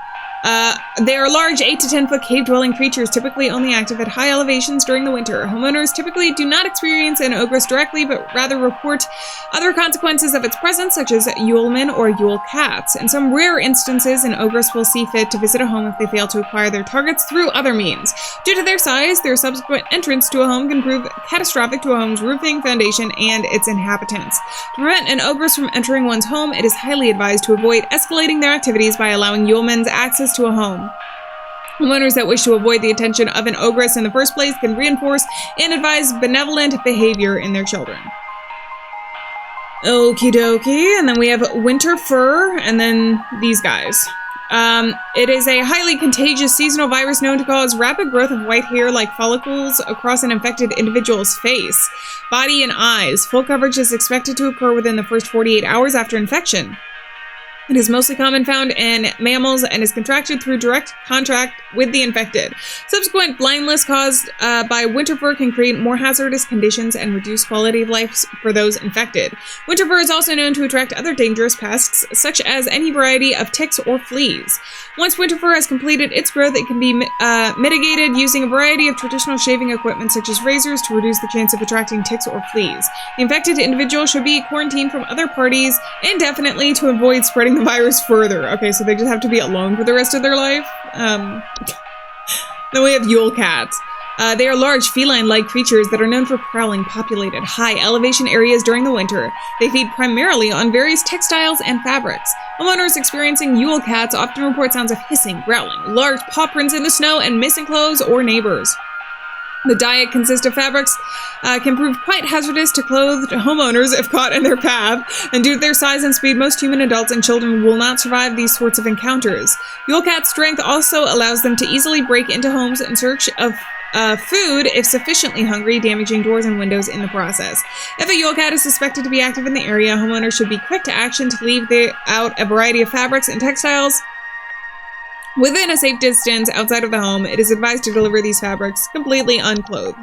They are large 8 to 10 foot cave-dwelling creatures, typically only active at high elevations during the winter. Homeowners typically do not experience an ogress directly, but rather report other consequences of its presence, such as Yulemen or Yule cats. In some rare instances, an ogress will see fit to visit a home if they fail to acquire their targets through other means. Due to their size, their subsequent entrance to a home can prove catastrophic to a home's roofing, foundation, and its inhabitants. To prevent an ogress from entering one's home, it is highly advised to avoid escalating their activities by allowing Yulemen's access to a home. Homeowners that wish to avoid the attention of an ogress in the first place can reinforce and advise benevolent behavior in their children. Okie dokie, and then we have winter fur, and then these guys. It is a highly contagious seasonal virus known to cause rapid growth of white hair like follicles across an infected individual's face, body, and eyes. Full coverage is expected to occur within the first 48 hours after infection. It is mostly found in mammals and is contracted through direct contact with the infected. Subsequent blindness caused by winter fur can create more hazardous conditions and reduce quality of life for those infected. Winter fur is also known to attract other dangerous pests, such as any variety of ticks or fleas. Once winter fur has completed its growth, it can be mitigated using a variety of traditional shaving equipment, such as razors, to reduce the chance of attracting ticks or fleas. The infected individual should be quarantined from other parties indefinitely to avoid spreading the virus further. Okay, so they just have to be alone for the rest of their life. Then we have Yule cats. They are large feline-like creatures that are known for prowling populated, high-elevation areas during the winter. They feed primarily on various textiles and fabrics. Homeowners experiencing Yule cats often report sounds of hissing, growling, large paw prints in the snow, and missing clothes or neighbors. The diet consists of fabrics can prove quite hazardous to clothed homeowners if caught in their path, and due to their size and speed, most human adults and children will not survive these sorts of encounters. Yule cat's strength also allows them to easily break into homes in search of food if sufficiently hungry, damaging doors and windows in the process. If a Yule cat is suspected to be active in the area, homeowners should be quick to action to leave out a variety of fabrics and textiles within a safe distance outside of the home. It is advised to deliver these fabrics completely unclothed.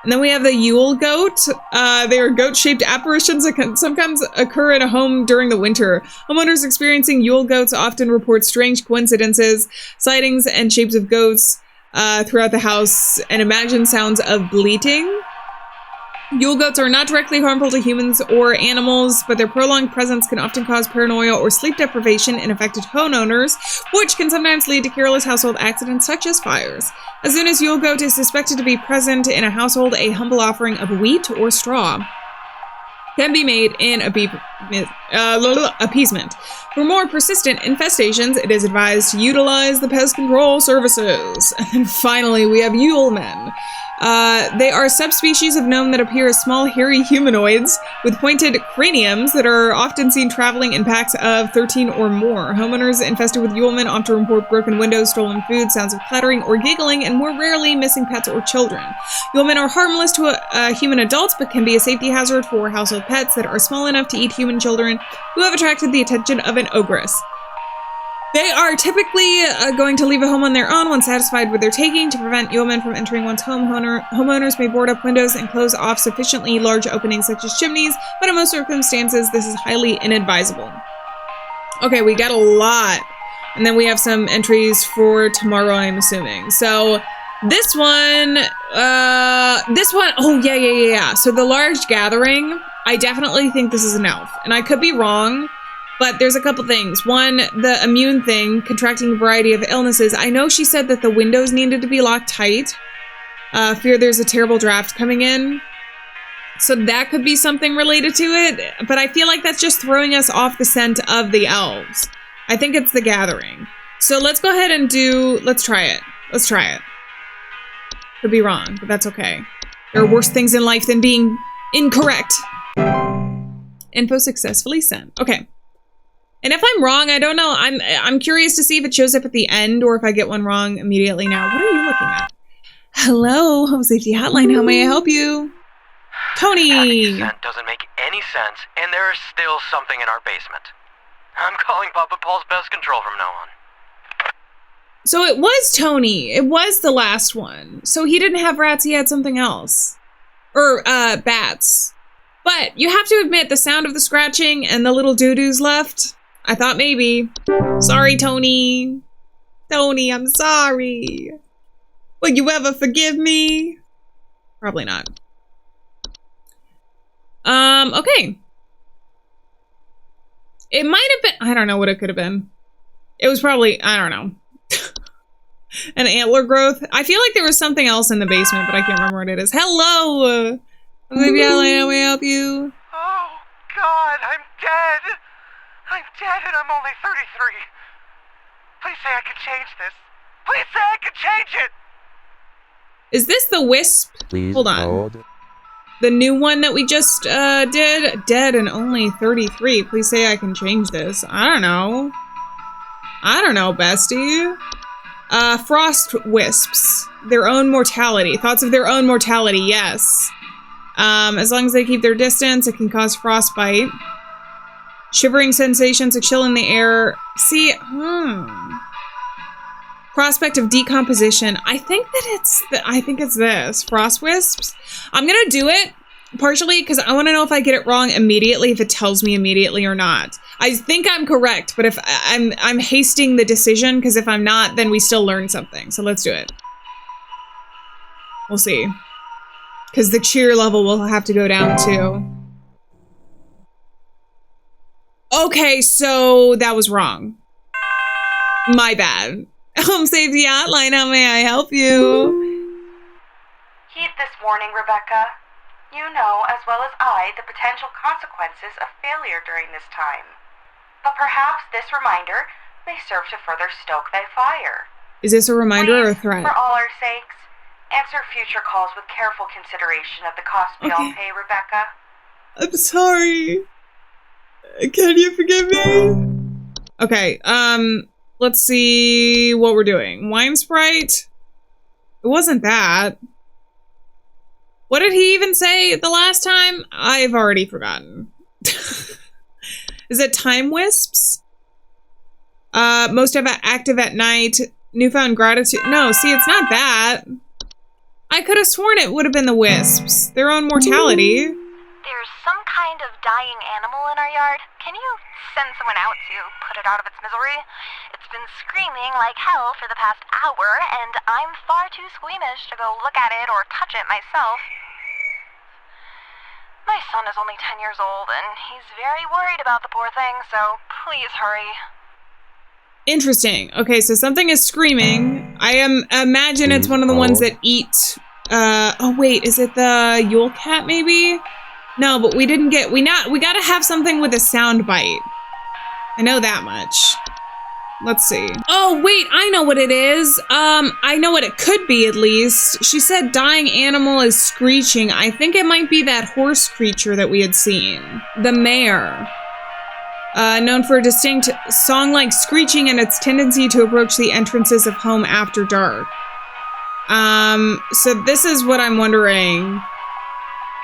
And then we have the Yule goat. They are goat-shaped apparitions that can sometimes occur in a home during the winter. Homeowners experiencing Yule goats often report strange coincidences, sightings, and shapes of goats throughout the house, and imagine sounds of bleating. Yule goats are not directly harmful to humans or animals, but their prolonged presence can often cause paranoia or sleep deprivation in affected homeowners, which can sometimes lead to careless household accidents such as fires. As soon as Yule goat is suspected to be present in a household, a humble offering of wheat or straw can be made in appeasement. For more persistent infestations, it is advised to utilize the pest control services. And then finally, we have Yulemen. They are subspecies of gnome that appear as small, hairy humanoids with pointed craniums that are often seen traveling in packs of 13 or more. Homeowners infested with Yulemen often report broken windows, stolen food, sounds of clattering or giggling, and more rarely missing pets or children. Yulemen are harmless to human adults, but can be a safety hazard for household pets that are small enough to eat human children who have attracted the attention of an ogress. They are typically going to leave a home on their own when satisfied with their taking. To prevent Yulemen from entering one's home, homeowners may board up windows and close off sufficiently large openings such as chimneys, but in most circumstances, this is highly inadvisable. Okay, we got a lot. And then we have some entries for tomorrow, I'm assuming. So this one, oh, yeah. So the large gathering, I definitely think this is an elf. And I could be wrong. But there's a couple things. One, the immune thing, contracting a variety of illnesses. I know she said that the windows needed to be locked tight. Fear there's a terrible draft coming in. So that could be something related to it, but I feel like that's just throwing us off the scent of the elves. I think it's the gathering. So let's go ahead and let's try it. Let's try it. Could be wrong, but that's okay. There are worse things in life than being incorrect. Info successfully sent. Okay. And if I'm wrong, I don't know. I'm curious to see if it shows up at the end or if I get one wrong immediately now. What are you looking at? Hello, Home Safety Hotline. How may I help you? Tony! That doesn't make any sense, and there is still something in our basement. I'm calling Papa Paul's pest control from now on. So it was Tony. It was the last one. So he didn't have rats, he had something else. Or, bats. But you have to admit, the sound of the scratching and the little doo-doos left, I thought maybe. Sorry, Tony. Tony, I'm sorry. Will you ever forgive me? Probably not. Okay. It might have been, I don't know what it could have been. It was probably, I don't know. An antler growth. I feel like there was something else in the basement, but I can't remember what it is. Hello! Maybe Alieann, may I help you? Oh, God, I'm dead. I'm dead and I'm only 33. Please say I can change this. Please say I can change it! Is this the wisp? Please hold on. Hold. The new one that we just did? Dead and only 33. Please say I can change this. I don't know. I don't know, bestie. Frost wisps. Their own mortality. Thoughts of their own mortality, yes. As long as they keep their distance, it can cause frostbite. Shivering sensations, a chill in the air. See, Prospect of decomposition. I think it's this. Frost wisps. I'm gonna do it partially because I want to know if I get it wrong immediately, if it tells me immediately or not. I think I'm correct, but if I'm hasting the decision, because if I'm not, then we still learn something. So let's do it. We'll see. Because the cheer level will have to go down too. Okay, so that was wrong. My bad. Home Safety Hotline, how may I help you? Heed this warning, Rebecca. You know, as well as I, the potential consequences of failure during this time. But perhaps this reminder may serve to further stoke thy fire. Is this a reminder or a Please, threat? for all our sakes, answer future calls with careful consideration of the cost we all pay, Rebecca. I'm sorry. Can you forgive me? Okay, let's see what we're doing. Wine Sprite? It wasn't that. What did he even say the last time? I've already forgotten. Is it Time Wisps? Most active at night. Newfound gratitude. No, see, it's not that. I could have sworn it would have been the wisps. Their own mortality. There's some kind of dying animal in our yard. Can you send someone out to put it out of its misery? It's been screaming like hell for the past hour, and I'm far too squeamish to go look at it or touch it myself. My son is only 10 years old, and he's very worried about the poor thing, so please hurry. Interesting. Okay, so something is screaming. I imagine it's one of the ones that eat. Oh wait, is it the Yule Cat maybe? No, but we didn't get. We gotta have something with a sound bite. I know that much. Let's see. Oh wait, I know what it is. I know what it could be at least. She said dying animal is screeching. I think it might be that horse creature that we had seen. The mare. Known for a distinct song-like screeching and its tendency to approach the entrances of home after dark. So this is what I'm wondering.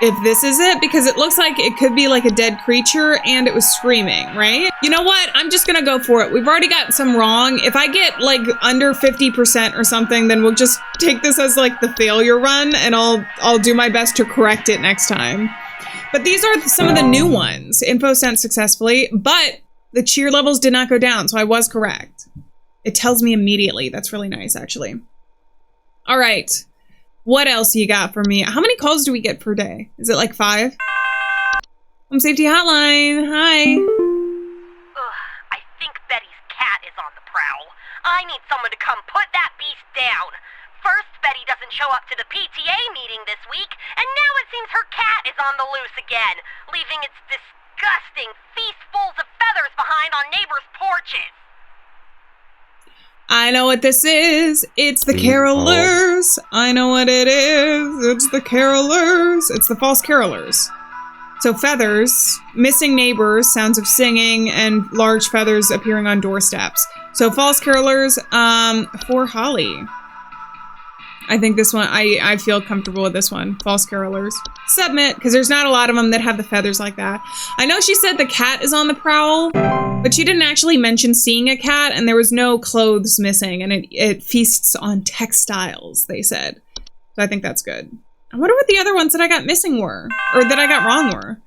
If this is it, because it looks like it could be like a dead creature and it was screaming, right? You know what? I'm just gonna go for it. We've already got some wrong. If I get like under 50% or something, then we'll just take this as like the failure run and I'll do my best to correct it next time. But these are some of the new ones. Info sent successfully, but the cheer levels did not go down, so I was correct. It tells me immediately. That's really nice, actually. All right. What else you got for me? How many calls do we get per day? Is it like 5? Home Safety Hotline. Hi. Ugh, I think Betty's cat is on the prowl. I need someone to come put that beast down. First, Betty doesn't show up to the PTA meeting this week, and now it seems her cat is on the loose again, leaving its disgusting feastfuls of feathers behind on neighbors' porches. I know what this is. It's the carolers. I know what it is. It's the carolers. It's the false carolers. So feathers, missing neighbors, sounds of singing, and large feathers appearing on doorsteps. So false carolers, for Holly. I think this one, I feel comfortable with this one. False carolers. Submit, because there's not a lot of them that have the feathers like that. I know she said the cat is on the prowl, but she didn't actually mention seeing a cat, and there was no clothes missing, and it feasts on textiles, they said. So I think that's good. I wonder what the other ones that I got missing were, or that I got wrong were.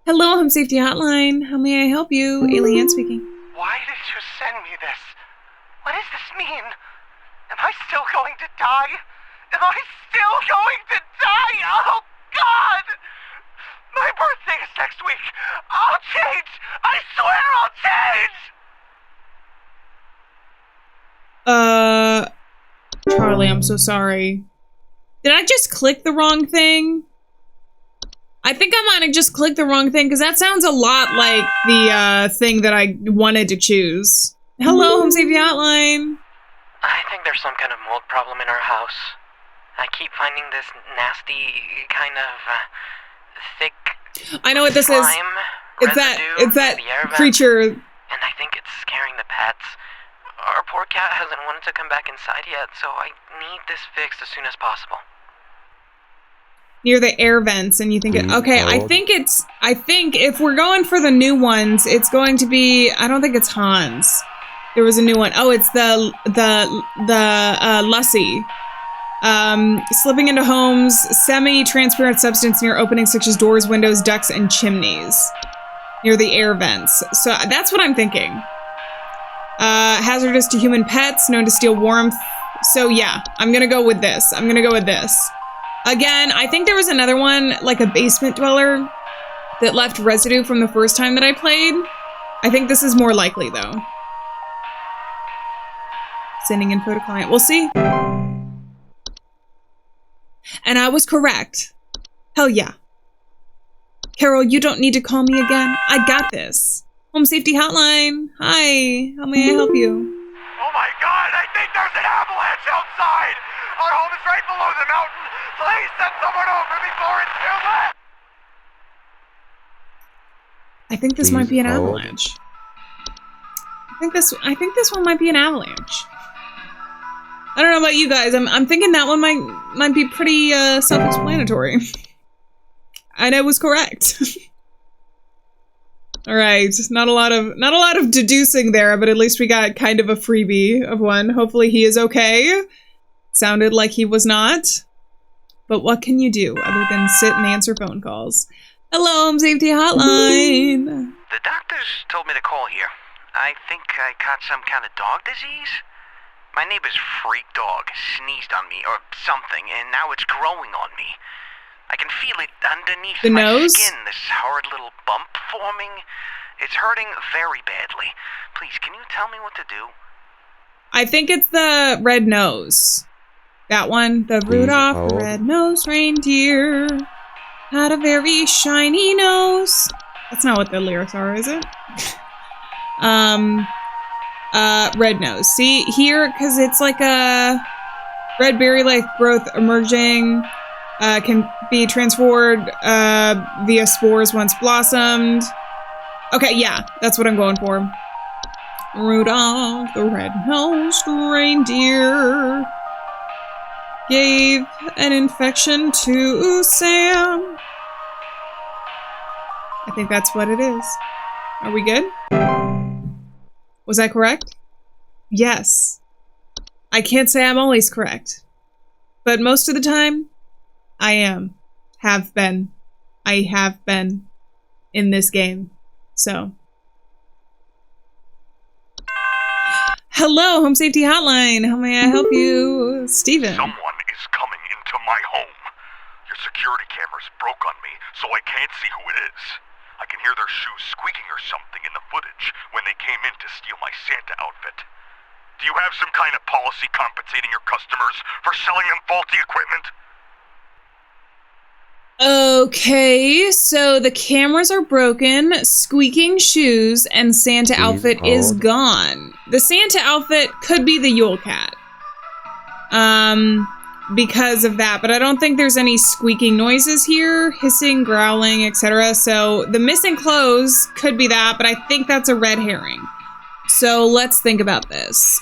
Hello, Home Safety Hotline. How may I help you? Alieann speaking. Why did you send me this? What does this mean? Am I still going to die? Am I still going to die? Oh, God! My birthday is next week. I'll change. I swear I'll change! Charlie, I'm so sorry. Did I just click the wrong thing? I think I might have just clicked the wrong thing, because that sounds a lot like the thing that I wanted to choose. Hello, Home Safety Hotline. I think there's some kind of mold problem in our house. I keep finding this nasty kind of thick. I know what this is. It's that creature. And I think it's scaring the pets. Our poor cat hasn't wanted to come back inside yet, so I need this fixed as soon as possible. Near the air vents, and you think it, okay, I think if we're going for the new ones, it's going to be, I don't think it's Hans. There was a new one. Oh, it's the Lussie. Slipping into homes, semi-transparent substance near openings such as doors, windows, ducts, and chimneys. Near the air vents. So that's what I'm thinking. Hazardous to human pets, known to steal warmth. So yeah, I'm gonna go with this. Again, I think there was another one, like a basement dweller, that left residue from the first time that I played. I think this is more likely, though. Sending info to client. We'll see. And I was correct. Hell yeah. Carol, you don't need to call me again. I got this. Home Safety Hotline. Hi. How may I help you? Oh my God, I think there's an avalanche outside! Our home is right below the mountain! Please send someone over before it's too late! I think this might be an avalanche. I think this one might be an avalanche. I don't know about you guys. I'm thinking that one might be pretty self-explanatory. And I was correct. All right, not a lot of deducing there, but at least we got kind of a freebie of one. Hopefully he is okay. Sounded like he was not. But what can you do other than sit and answer phone calls? Hello, Home Safety Hotline. The doctors told me to call here. I think I caught some kind of dog disease. My neighbor's freak dog sneezed on me or something, and now it's growing on me. I can feel it underneath my skin, this horrid little bump forming. It's hurting very badly. Please, can you tell me what to do? I think it's the red nose. That one. The Rudolph red-nosed reindeer had a very shiny nose. That's not what the lyrics are, is it? Red nose. See, here, because it's like a red berry-like growth emerging. Can be transformed via spores once blossomed. Okay, yeah, that's what I'm going for. Rudolph the red-nosed reindeer gave an infection to Sam. I think that's what it is. Are we good? Was I correct? Yes. I can't say I'm always correct. But most of the time, I am. Have been. I have been in this game. So. Hello, Home Safety Hotline. How may I help you? Steven. Someone is coming into my home. Your security cameras broke on me, so I can't see who it is. I can hear their shoes squeaking or something in the footage when they came in to steal my Santa outfit. Do you have some kind of policy compensating your customers for selling them faulty equipment? Okay, so the cameras are broken, squeaking shoes, and Santa outfit is gone. The Santa outfit could be the Yule Cat. Because of that, but I don't think there's any squeaking noises here, hissing, growling, etc. So the missing clothes could be that, but I think that's a red herring. So let's think about this.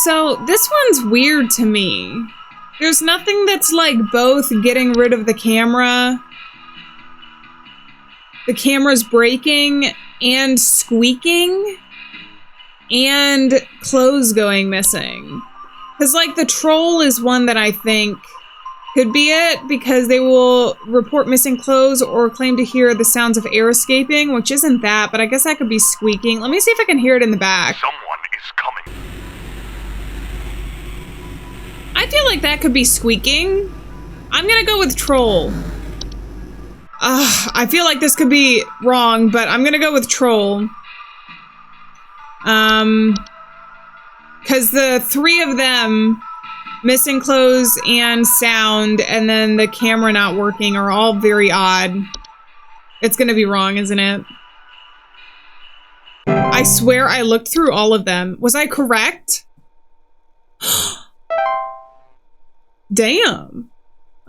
So this one's weird to me. There's nothing that's like both getting rid of the camera's breaking and squeaking, and clothes going missing. Because like the troll is one that I think could be it, because they will report missing clothes or claim to hear the sounds of air escaping, which isn't that, but I guess that could be squeaking. Let me see if I can hear it in the back. Someone is coming. I feel like that could be squeaking. I'm gonna go with troll. I feel like this could be wrong, but I'm gonna go with troll. Because the three of them, missing clothes and sound, and then the camera not working, are all very odd. It's gonna be wrong, isn't it? I swear I looked through all of them. Was I correct? Damn.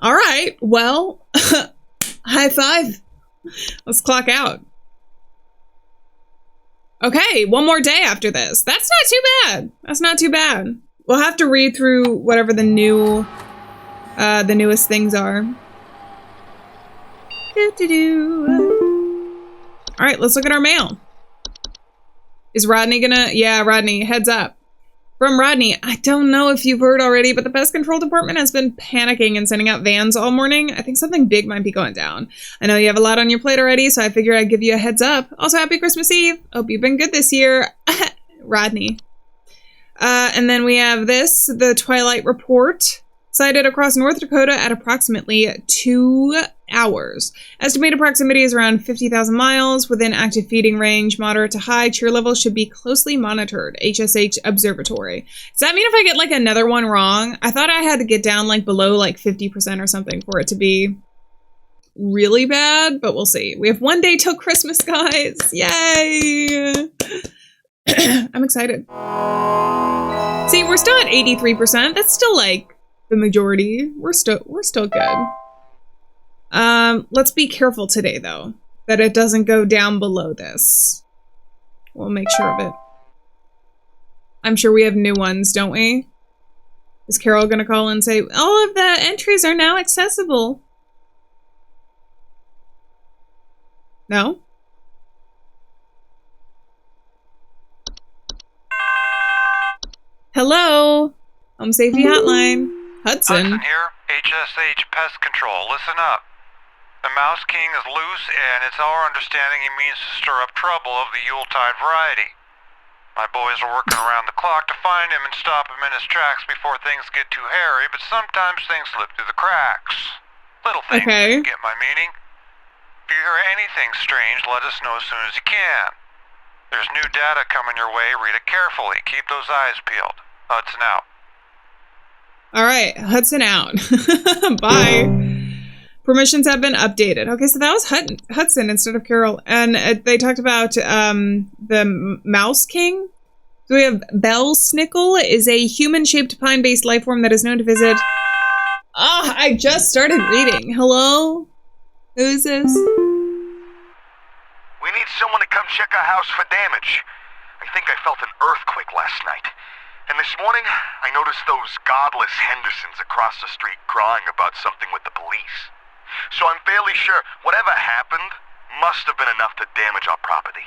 All right. Well, high five. Let's clock out. Okay, one more day after this. That's not too bad. That's not too bad. We'll have to read through whatever the newest things are. All right, let's look at our mail. Is Rodney gonna? Yeah, Rodney, heads up. From Rodney, I don't know if you've heard already, but the pest control department has been panicking and sending out vans all morning. I think something big might be going down. I know you have a lot on your plate already, so I figure I'd give you a heads up. Also, happy Christmas Eve. Hope you've been good this year. Rodney. And then we have this, the Twilight report. Sighted across North Dakota at approximately 2 hours. Estimated proximity is around 50,000 miles. Within active feeding range, moderate to high. Cheer levels should be closely monitored. HSH Observatory. Does that mean if I get like another one wrong? I thought I had to get down like below like 50% or something for it to be really bad, but we'll see. We have 1 day till Christmas, guys. Yay! I'm excited. See, we're still at 83%. That's still like the majority. We're still good. Let's be careful today though, that it doesn't go down below this. We'll make sure of it. I'm sure we have new ones, don't we? Is Carol gonna call and say, all of the entries are now accessible? No? Hello? Home Safety Hotline. Hudson here, HSH Pest Control. Listen up. The Mouse King is loose, and it's our understanding he means to stir up trouble of the Yuletide variety. My boys are working around the clock to find him and stop him in his tracks before things get too hairy, but sometimes things slip through the cracks. Little things, okay. You get my meaning? If you hear anything strange, let us know as soon as you can. There's new data coming your way. Read it carefully. Keep those eyes peeled. Hudson out. All right, Hudson out. Bye. Permissions have been updated. Okay, so that was Hudson instead of Carol. And they talked about the Mouse King. So we have Bell Snickle is a human-shaped pine-based life form that is known to visit... Ah, I just started reading. Hello? Who is this? We need someone to come check our house for damage. I think I felt an earthquake last night. And this morning, I noticed those godless Hendersons across the street crying about something with the police. So I'm fairly sure whatever happened must have been enough to damage our property.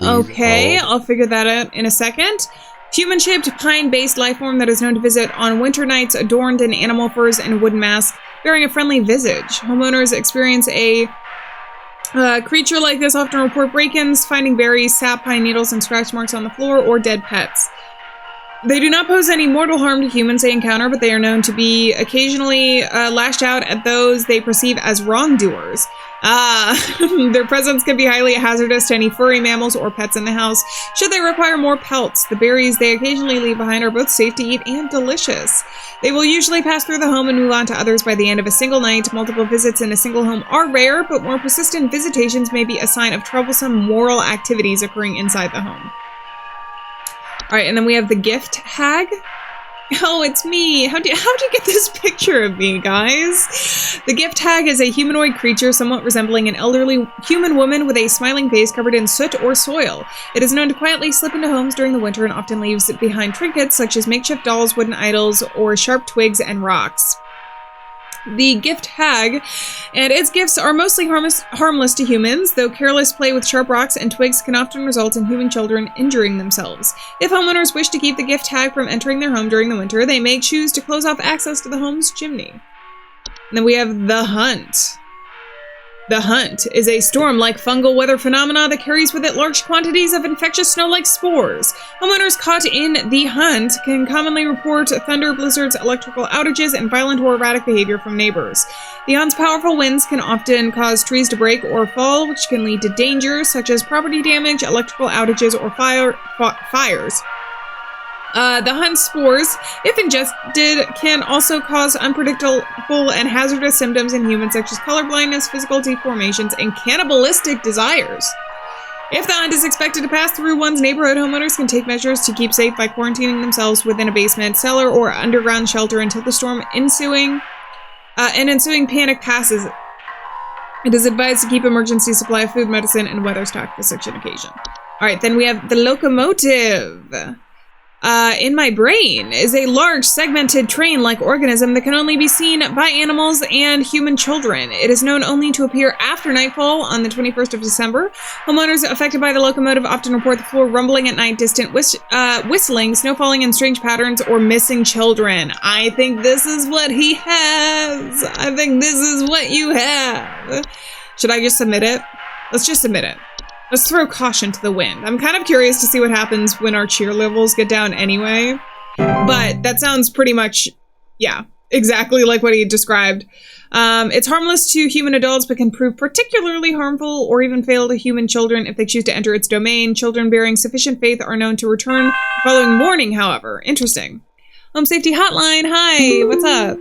Okay, I'll figure that out in a second. Human-shaped pine-based life form that is known to visit on winter nights, adorned in animal furs and wooden masks, bearing a friendly visage. Homeowners experience a creature like this often report break-ins, finding berries, sap, pine needles, and scratch marks on the floor, or dead pets. They do not pose any mortal harm to humans they encounter, but they are known to be occasionally lashed out at those they perceive as wrongdoers. Their presence can be highly hazardous to any furry mammals or pets in the house, should they require more pelts. The berries they occasionally leave behind are both safe to eat and delicious. They will usually pass through the home and move on to others by the end of a single night. Multiple visits in a single home are rare, but more persistent visitations may be a sign of troublesome moral activities occurring inside the home. Alright, and then we have the gift hag. Oh, it's me. How'd you get this picture of me, guys? The gift hag is a humanoid creature somewhat resembling an elderly human woman with a smiling face covered in soot or soil. It is known to quietly slip into homes during the winter and often leaves behind trinkets such as makeshift dolls, wooden idols, or sharp twigs and rocks. The gift hag and its gifts are mostly harmless to humans, though careless play with sharp rocks and twigs can often result in human children injuring themselves. If homeowners wish to keep the gift hag from entering their home during the winter, they may choose to close off access to the home's chimney. And then we have the hunt. The hunt is a storm-like fungal weather phenomena that carries with it large quantities of infectious snow-like spores. Homeowners caught in the hunt can commonly report thunder, blizzards, electrical outages, and violent or erratic behavior from neighbors. The hunt's powerful winds can often cause trees to break or fall, which can lead to dangers such as property damage, electrical outages, or fires. The hunt spores, if ingested, can also cause unpredictable and hazardous symptoms in humans such as color blindness, physical deformations, and cannibalistic desires. If the hunt is expected to pass through one's neighborhood, homeowners can take measures to keep safe by quarantining themselves within a basement, cellar, or underground shelter until the storm ensuing panic passes. It is advised to keep emergency supply of food, medicine, and weather stocked for such an occasion. Alright, then we have the locomotive. In my brain is a large segmented train-like organism that can only be seen by animals and human children. It is known only to appear after nightfall on the 21st of December. Homeowners affected by the locomotive often report the floor rumbling at night, distant whistling, snow falling in strange patterns, or missing children. I think this is what he has. I think this is what you have. Should I just submit it? Let's just submit it. Let's throw caution to the wind. I'm kind of curious to see what happens when our cheer levels get down anyway. But that sounds pretty much, yeah, exactly like what he described. It's harmless to human adults, but can prove particularly harmful or even fatal to human children if they choose to enter its domain. Children bearing sufficient faith are known to return the following morning, however. Interesting. Home Safety Hotline, hi, what's up?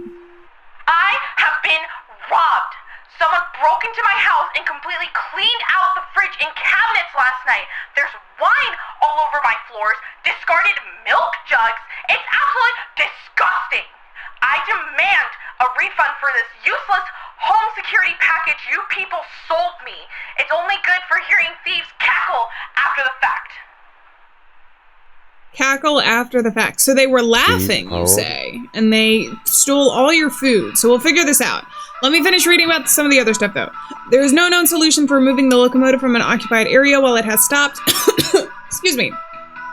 I have been robbed. Someone broke into my house and completely cleaned out the fridge and cabinets last night. There's wine all over my floors, discarded milk jugs. It's absolutely disgusting. I demand a refund for this useless home security package you people sold me. It's only good for hearing thieves cackle after the fact. Cackle after the fact. So they were laughing, you say, and they stole all your food. So we'll figure this out. Let me finish reading about some of the other stuff, though. There is no known solution for removing the locomotive from an occupied area while it has stopped. Excuse me.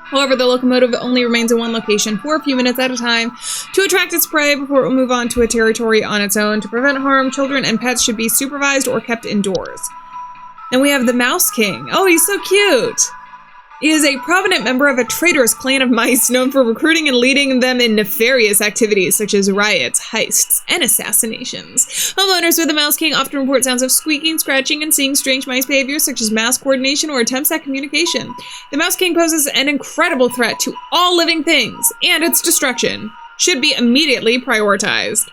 However, the locomotive only remains in one location for a few minutes at a time to attract its prey before it will move on to a territory on its own. To prevent harm, children and pets should be supervised or kept indoors. Then we have the Mouse King. Oh, he's so cute! He is a prominent member of a traitorous clan of mice known for recruiting and leading them in nefarious activities such as riots, heists, and assassinations. Homeowners with the Mouse King often report sounds of squeaking, scratching, and seeing strange mice behaviors such as mass coordination or attempts at communication. The Mouse King poses an incredible threat to all living things, and its destruction should be immediately prioritized.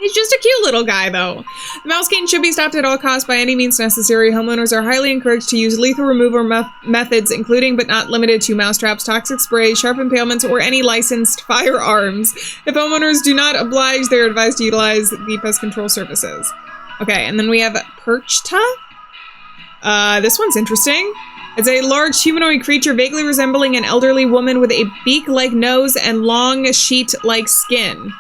He's just a cute little guy, though. The Mouse King should be stopped at all costs by any means necessary. Homeowners are highly encouraged to use lethal removal methods, including but not limited to mousetraps, toxic sprays, sharp impalements, or any licensed firearms. If homeowners do not oblige, they are advised to utilize the pest control services. Okay, and then we have Perchta. This one's interesting. It's a large humanoid creature vaguely resembling an elderly woman with a beak-like nose and long sheet-like skin.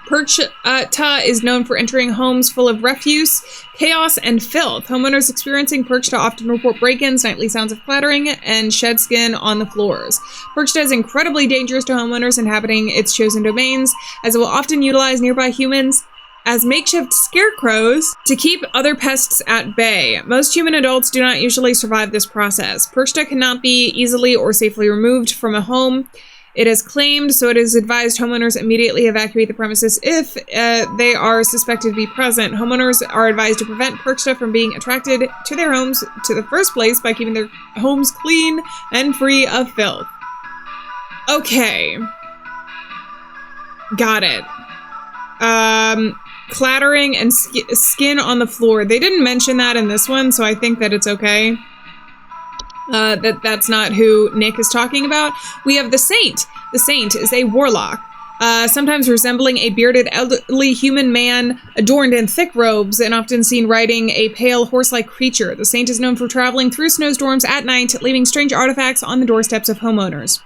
Perchta is known for entering homes full of refuse, chaos, and filth. Homeowners experiencing Perchta often report break-ins, nightly sounds of clattering, and shed skin on the floors. Perchta is incredibly dangerous to homeowners inhabiting its chosen domains, as it will often utilize nearby humans as makeshift scarecrows to keep other pests at bay. Most human adults do not usually survive this process. Perchta cannot be easily or safely removed from a home. it has claimed, so it is advised homeowners immediately evacuate the premises if they are suspected to be present. Homeowners are advised to prevent Perksta from being attracted to their homes to the first place by keeping their homes clean and free of filth. Okay. Got it. Clattering and skin on the floor. They didn't mention that in this one, so I think that it's okay. That's not who Nick is talking about. We have the Saint. The Saint is a warlock, sometimes resembling a bearded elderly human man adorned in thick robes and often seen riding a pale horse-like creature. The Saint is known for traveling through snowstorms at night, leaving strange artifacts on the doorsteps of homeowners.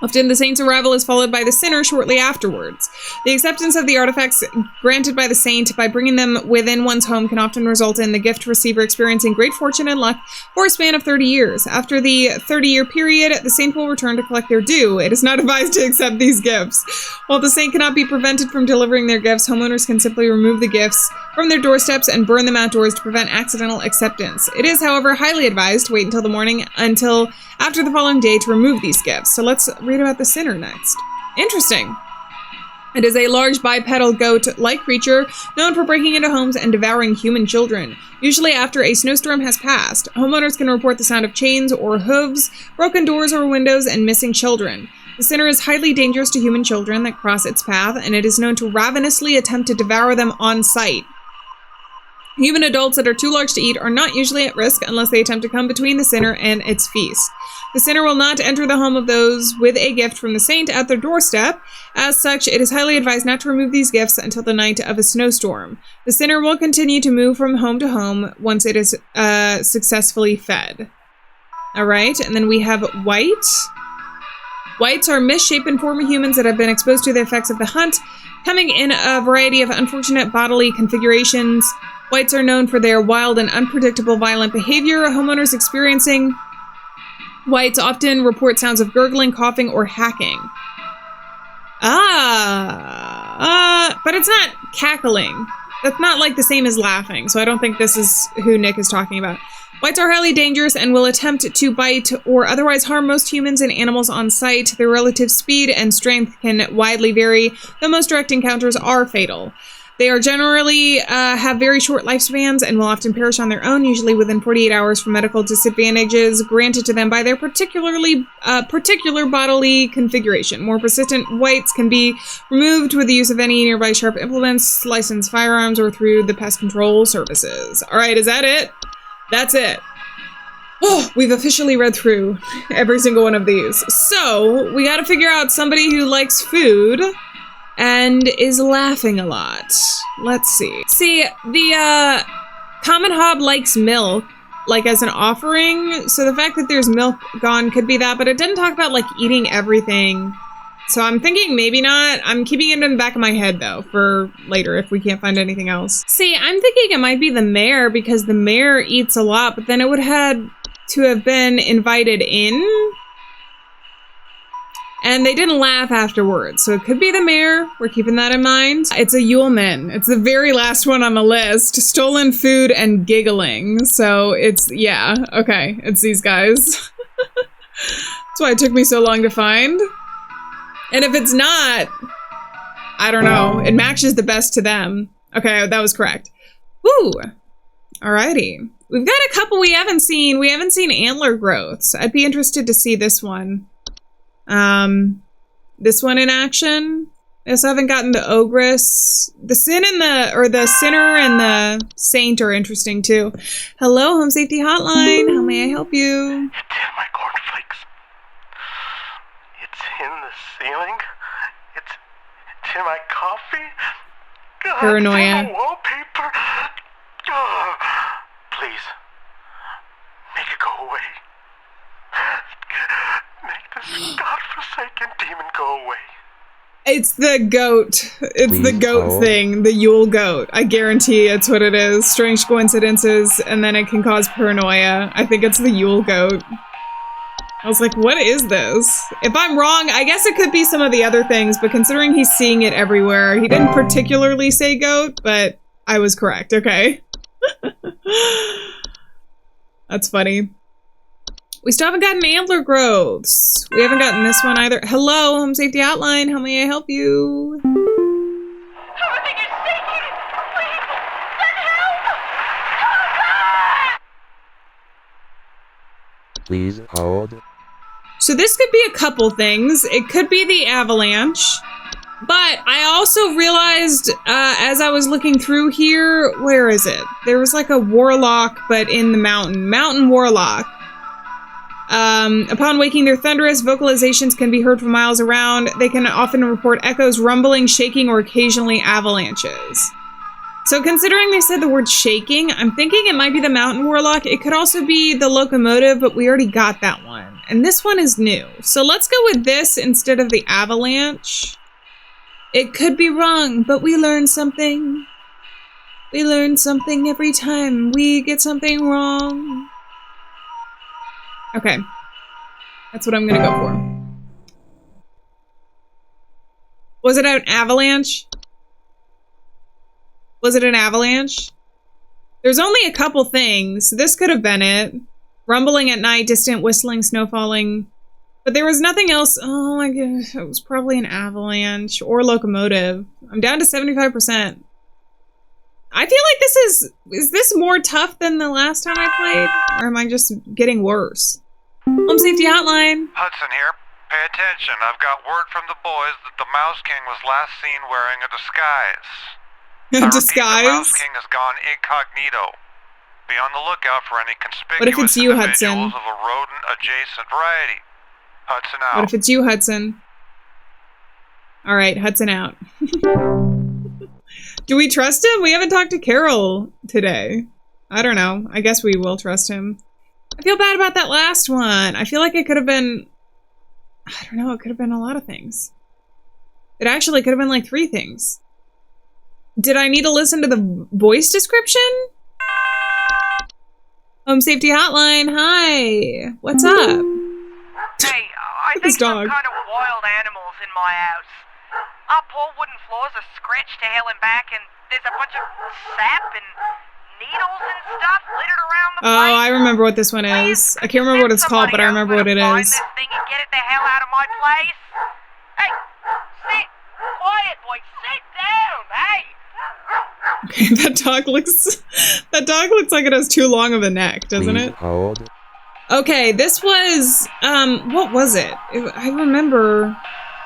Often, the Saint's arrival is followed by the Sinner shortly afterwards. The acceptance of the artifacts granted by the Saint by bringing them within one's home can often result in the gift receiver experiencing great fortune and luck for a span of 30 years. After the 30-year period, the Saint will return to collect their due. It is not advised to accept these gifts. While the Saint cannot be prevented from delivering their gifts, homeowners can simply remove the gifts from their doorsteps and burn them outdoors to prevent accidental acceptance. It is, however, highly advised to wait until the morning until after the following day to remove these gifts. So let's read about the Sinner next. Interesting. It is a large bipedal goat-like creature known for breaking into homes and devouring human children. Usually after a snowstorm has passed, homeowners can report the sound of chains or hooves, broken doors or windows, and missing children. The Sinner is highly dangerous to human children that cross its path, and it is known to ravenously attempt to devour them on sight. Human adults that are too large to eat are not usually at risk unless they attempt to come between the Sinner and its feast. The Sinner will not enter the home of those with a gift from the Saint at their doorstep. As such, it is highly advised not to remove these gifts until the night of a snowstorm. The Sinner will continue to move from home to home once it is successfully fed. Alright, and then we have White. Whites are misshapen former humans that have been exposed to the effects of the hunt, coming in a variety of unfortunate bodily configurations. Whites are known for their wild and unpredictable violent behavior. Homeowners experiencing Whites often report sounds of gurgling, coughing, or hacking. But it's not cackling. That's not like the same as laughing, so I don't think this is who Nick is talking about. Whites are highly dangerous and will attempt to bite or otherwise harm most humans and animals on sight. Their relative speed and strength can widely vary, though most direct encounters are fatal. They are generally have very short lifespans and will often perish on their own, usually within 48 hours from medical disadvantages granted to them by their particular bodily configuration. More persistent Whites can be removed with the use of any nearby sharp implements, licensed firearms, or through the pest control services. All right, is that it? That's it. Oh, we've officially read through every single one of these. So, we gotta figure out somebody who likes food and is laughing a lot. Let's see. See, the common hob likes milk, like as an offering. So the fact that there's milk gone could be that, but it didn't talk about like eating everything. So I'm thinking maybe not. I'm keeping it in the back of my head though for later if we can't find anything else. See, I'm thinking it might be the mayor because the mayor eats a lot, but then it would have to have been invited in. And they didn't laugh afterwards, so it could be the mayor. We're keeping that in mind. It's a Yule Men. It's the very last one on the list. Stolen food and giggling. So it's, yeah, okay. It's these guys. That's why it took me so long to find. And if it's not, I don't know. It matches the best to them. Okay, that was correct. Woo! Alrighty. We've got a couple we haven't seen. We haven't seen antler growths. I'd be interested to see this one. This one in action. I also haven't gotten the ogress. The Sinner and the Saint are interesting too. Hello, Home Safety Hotline. How may I help you? It's in my cornflakes. It's in the ceiling. It's in my coffee. God, Paranoia. it's in the wallpaper. Oh, please, make it go away. Make this godforsaken demon go away. It's the goat. It's the goat thing. The Yule goat. I guarantee it's what it is. Strange coincidences, and then it can cause paranoia. I think it's the Yule goat. I was like, what is this? If I'm wrong, I guess it could be some of the other things, but considering he's seeing it everywhere, he didn't particularly say goat, but I was correct, okay? That's funny. We still haven't gotten antler growths. We haven't gotten this one either. Hello, Home Safety Hotline. How may I help you? Everything is shaking! Please, send help! Please hold. So this could be a couple things. It could be the avalanche. But I also realized as I was looking through here, where is it? There was like a warlock, but in the mountain. Mountain warlock. Upon waking, their thunderous vocalizations can be heard from miles around. They can often report echoes, rumbling, shaking, or occasionally avalanches. So considering they said the word shaking, I'm thinking it might be the mountain warlock. It could also be the locomotive, but we already got that one. And this one is new. So let's go with this instead of the avalanche. It could be wrong, but we learn something. We learn something every time we get something wrong. Okay. That's what I'm gonna go for. Was it an avalanche? Was it an avalanche? There's only a couple things. This could have been it. Rumbling at night, distant whistling, snow falling. But there was nothing else. Oh my gosh, it was probably an avalanche or locomotive. I'm down to 75%. I feel like this is this more tough than the last time I played? Or am I just getting worse? Home Safety Hotline. Hudson here. Pay attention. I've got word from the boys that the Mouse King was last seen wearing a disguise. Disguise? The Mouse King has gone incognito. Be on the lookout for any conspicuous What if it's you, individuals Hudson? of a rodent-adjacent variety. Hudson out. What if it's you, Hudson? Alright, Hudson out. Do we trust him? We haven't talked to Carol today. I don't know. I guess we will trust him. I feel bad about that last one. I feel like it could have been... I don't know. It could have been a lot of things. It actually could have been like 3 things. Did I need to listen to the voice description? Home Safety Hotline. Hi. What's up? Hey, I think some kind of wild animals in my house. Our poor wooden floors are scratched to hell and back, and there's a bunch of sap and needles and stuff littered around the place. Oh, I remember what this one is. I can't remember what it's called, but I remember what it is. Find this thing and get it the hell out of my place. Hey, sit. Quiet, boy. Sit down. Hey. Okay, that dog looks like it has too long of a neck, doesn't it? Hold. Okay, this was, what was it? I remember,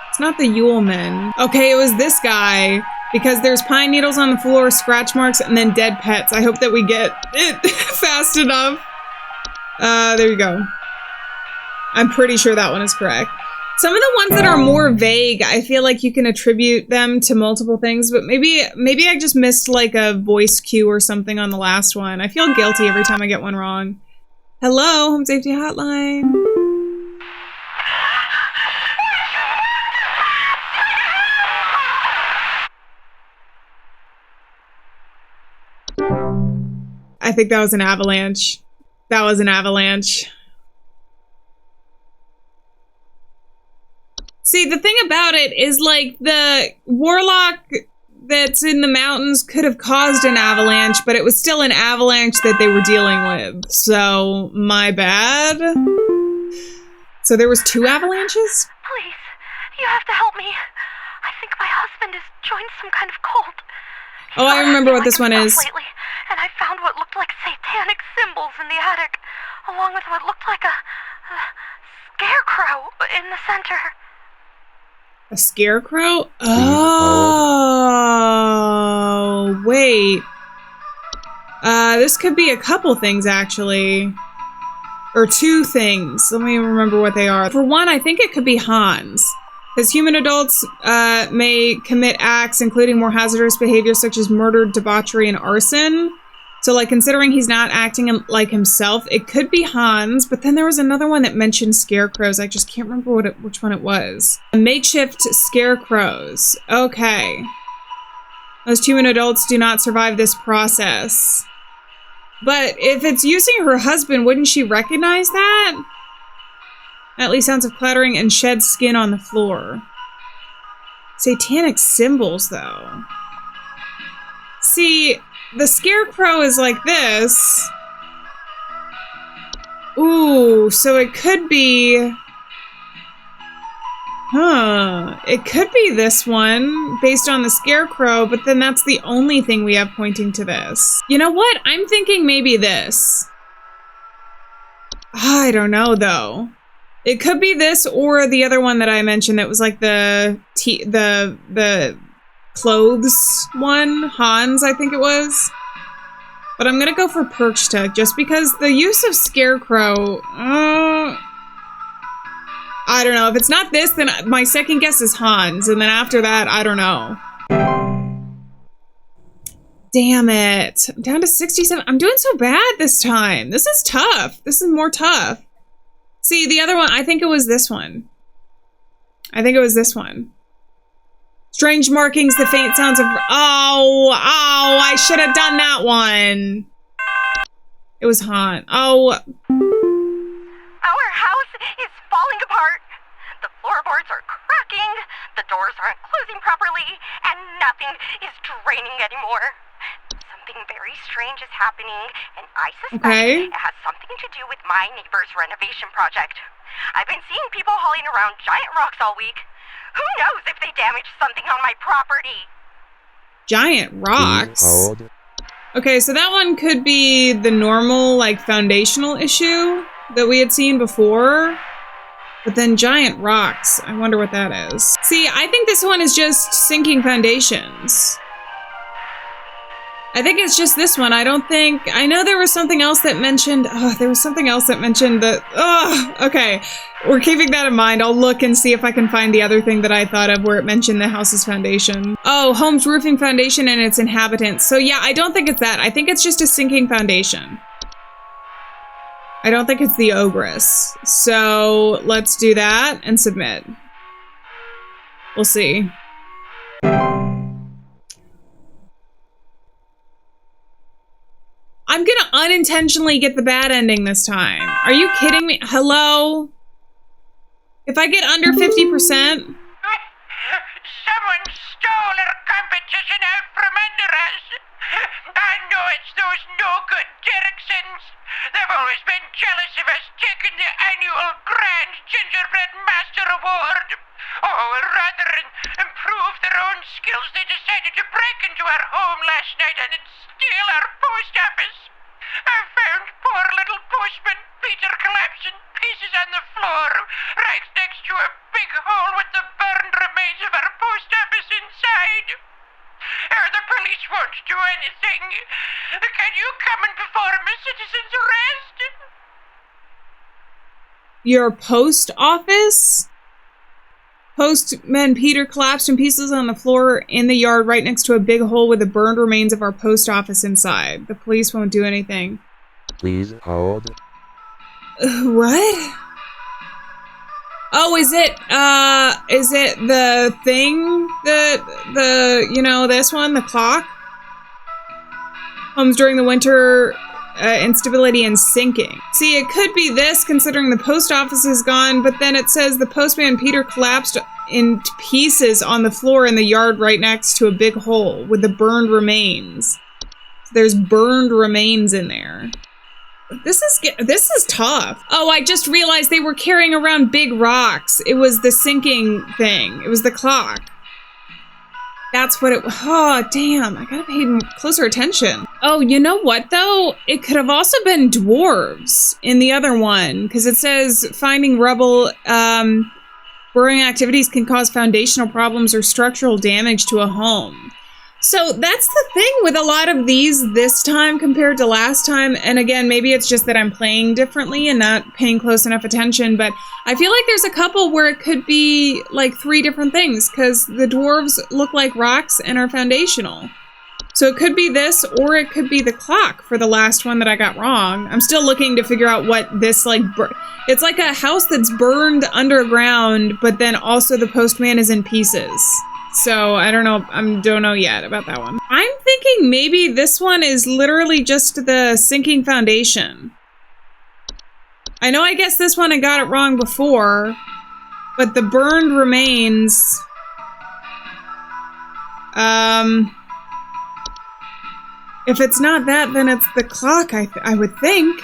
it's not the Yuleman. Okay, it was this guy, because there's pine needles on the floor, scratch marks, and then dead pets. I hope that we get it fast enough. There you go. I'm pretty sure that one is correct. Some of the ones that are more vague, I feel like you can attribute them to multiple things, but maybe I just missed like a voice cue or something on the last one. I feel guilty every time I get one wrong. Hello, Home Safety Hotline. I think that was an avalanche. That was an avalanche. See, the thing about it is, like, the warlock that's in the mountains could have caused an avalanche, but it was still an avalanche that they were dealing with. So, my bad. So there was 2 avalanches? Please, you have to help me. I think my husband has joined some kind of cult. Oh, I remember what this one is. Lately, and I found what looked like satanic symbols in the attic, along with what looked like a scarecrow in the center. A scarecrow? Oh, wait. This could be a couple things, actually. Or 2 things. Let me remember what they are. For one, I think it could be Hans. Because human adults may commit acts including more hazardous behaviors such as murder, debauchery, and arson. So, like, considering he's not acting like himself, it could be Hans, but then there was another one that mentioned scarecrows. I just can't remember which one it was. Makeshift scarecrows. Okay. Most human adults do not survive this process. But if it's using her husband, wouldn't she recognize that? At least sounds of clattering and shed skin on the floor. Satanic symbols, though. See... The scarecrow is like this. Ooh, so it could be... Huh. It could be this one, based on the scarecrow, but then that's the only thing we have pointing to this. You know what? I'm thinking maybe this. I don't know, though. It could be this or the other one that I mentioned that was like the clothes one. Hans, I think it was. But I'm gonna go for Perch Tech, just because the use of Scarecrow... I don't know. If it's not this, then my second guess is Hans. And then after that, I don't know. Damn it. I'm down to 67. I'm doing so bad this time. This is tough. This is more tough. See, the other one, I think it was this one. I think it was this one. Strange markings, the faint sounds of... Oh, I should have done that one. It was Hans. Oh. Our house is falling apart. The floorboards are cracking, the doors aren't closing properly, and nothing is draining anymore. Something very strange is happening, and I suspect it has something to do with my neighbor's renovation project. I've been seeing people hauling around giant rocks all week. Who knows if they damaged something on my property? Giant rocks? Okay, so that one could be the normal, like, foundational issue that we had seen before. But then giant rocks, I wonder what that is. See, I think this one is just sinking foundations. I think it's just this one. I don't think... I know there was something else that mentioned... Oh, there was something else that mentioned that... Oh, okay. We're keeping that in mind. I'll look and see if I can find the other thing that I thought of where it mentioned the house's foundation. Oh, home's roofing foundation and its inhabitants. So yeah, I don't think it's that. I think it's just a sinking foundation. I don't think it's the ogress. So let's do that and submit. We'll see. I'm gonna unintentionally get the bad ending this time. Are you kidding me? Hello? If I get under 50%? Someone stole our competition out from under us. I know it's those no-good Derricksons. They've always been jealous of us taking the annual Grand Gingerbread Master Award. Oh, rather than improve their own skills, they decided to break into our home last night and steal our post office. I found poor little postman Peter collapsed in pieces on the floor, right next to a big hole with the burned remains of our post office inside. The police won't do anything. Can you come and perform a citizen's arrest? Your post office? Postman Peter collapsed in pieces on the floor in the yard right next to a big hole with the burned remains of our post office inside. The police won't do anything. Please hold. What? Oh, is it the thing? You know, this one? The clock? Homes during the winter, instability and sinking. See, it could be this, considering the post office is gone, but then it says the postman Peter collapsed in pieces on the floor in the yard right next to a big hole with the burned remains. There's burned remains in there. This is tough. Oh, I just realized they were carrying around big rocks. It was the sinking thing. It was the clock. That's what it... Oh, damn. I gotta pay closer attention. Oh, you know what, though? It could have also been dwarves in the other one, because it says finding rubble, burrowing activities can cause foundational problems or structural damage to a home. So that's the thing with a lot of these this time compared to last time. And again, maybe it's just that I'm playing differently and not paying close enough attention. But I feel like there's a couple where it could be like 3 different things because the dwarves look like rocks and are foundational. So it could be this or it could be the clock for the last one that I got wrong. I'm still looking to figure out what this like... It's like a house that's burned underground, but then also the postman is in pieces. So, I don't know. I don't know yet about that one. I'm thinking maybe this one is literally just the sinking foundation. I know I guess this one I got it wrong before, but the burned remains... If it's not that, then it's the clock, I would think.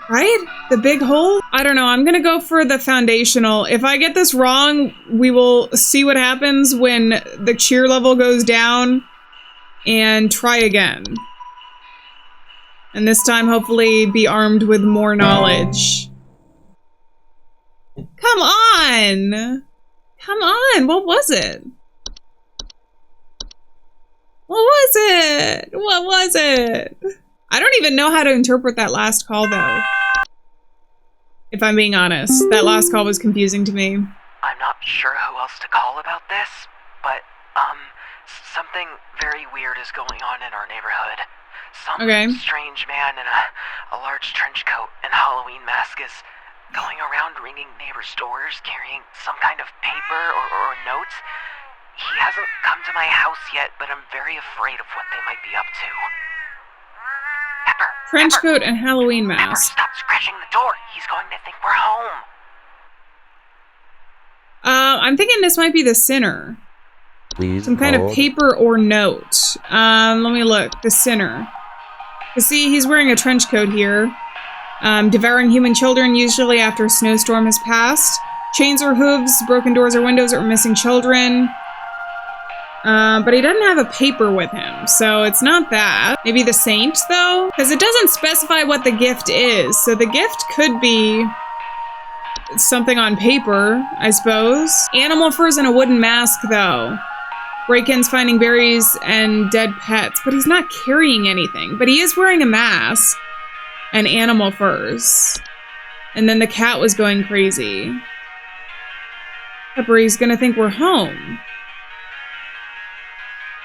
Right? The big hole? I don't know. I'm gonna go for the foundational. If I get this wrong, we will see what happens when the cheer level goes down and try again. And this time, hopefully, be armed with more knowledge. Come on! Come on! What was it? What was it? What was it? I don't even know how to interpret that last call, though. If I'm being honest. That last call was confusing to me. I'm not sure who else to call about this, but, something very weird is going on in our neighborhood. Some strange man in a large trench coat and Halloween mask is going around ringing neighbors' doors, carrying some kind of paper or notes. He hasn't come to my house yet, but I'm very afraid of what they might be up to. Pepper! Trench Pepper, coat and Halloween Pepper, mask. stop scratching the door! He's going to think we're home! I'm thinking this might be the sinner. Please Some kind of hold. paper or note. Let me look. The sinner. You see, he's wearing a trench coat here. Devouring human children, usually after a snowstorm has passed. Chains or hooves, broken doors or windows, or missing children. But he doesn't have a paper with him, so it's not that. Maybe the saint, though? Because it doesn't specify what the gift is, so the gift could be something on paper, I suppose. Animal furs and a wooden mask, though. Break-ins finding berries and dead pets, but he's not carrying anything. But he is wearing a mask and animal furs. And then the cat was going crazy. Peppery's gonna think we're home.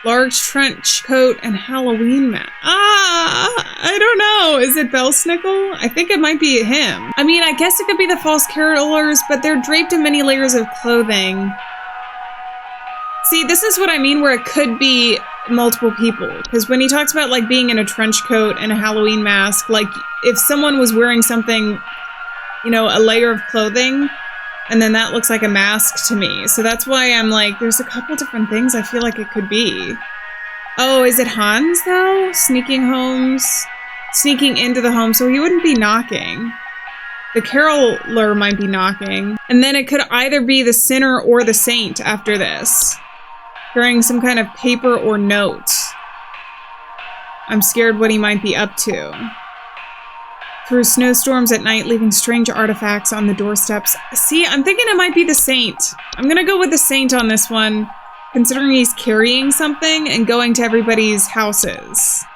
Large trench coat and Halloween mask. I don't know. Is it Belsnickel? I think it might be him. I mean, I guess it could be the false carolers, but they're draped in many layers of clothing. See, this is what I mean where it could be multiple people. Because when he talks about, like, being in a trench coat and a Halloween mask, like, if someone was wearing something, you know, a layer of clothing, and then that looks like a mask to me. So that's why I'm like, there's a couple different things I feel like it could be. Oh, is it Hans, though? Sneaking into the home, so he wouldn't be knocking. The caroler might be knocking. And then it could either be the sinner or the saint after this. Carrying some kind of paper or note. I'm scared what he might be up to. Through snowstorms at night, leaving strange artifacts on the doorsteps. See, I'm thinking it might be the saint. I'm gonna go with the saint on this one, considering he's carrying something and going to everybody's houses.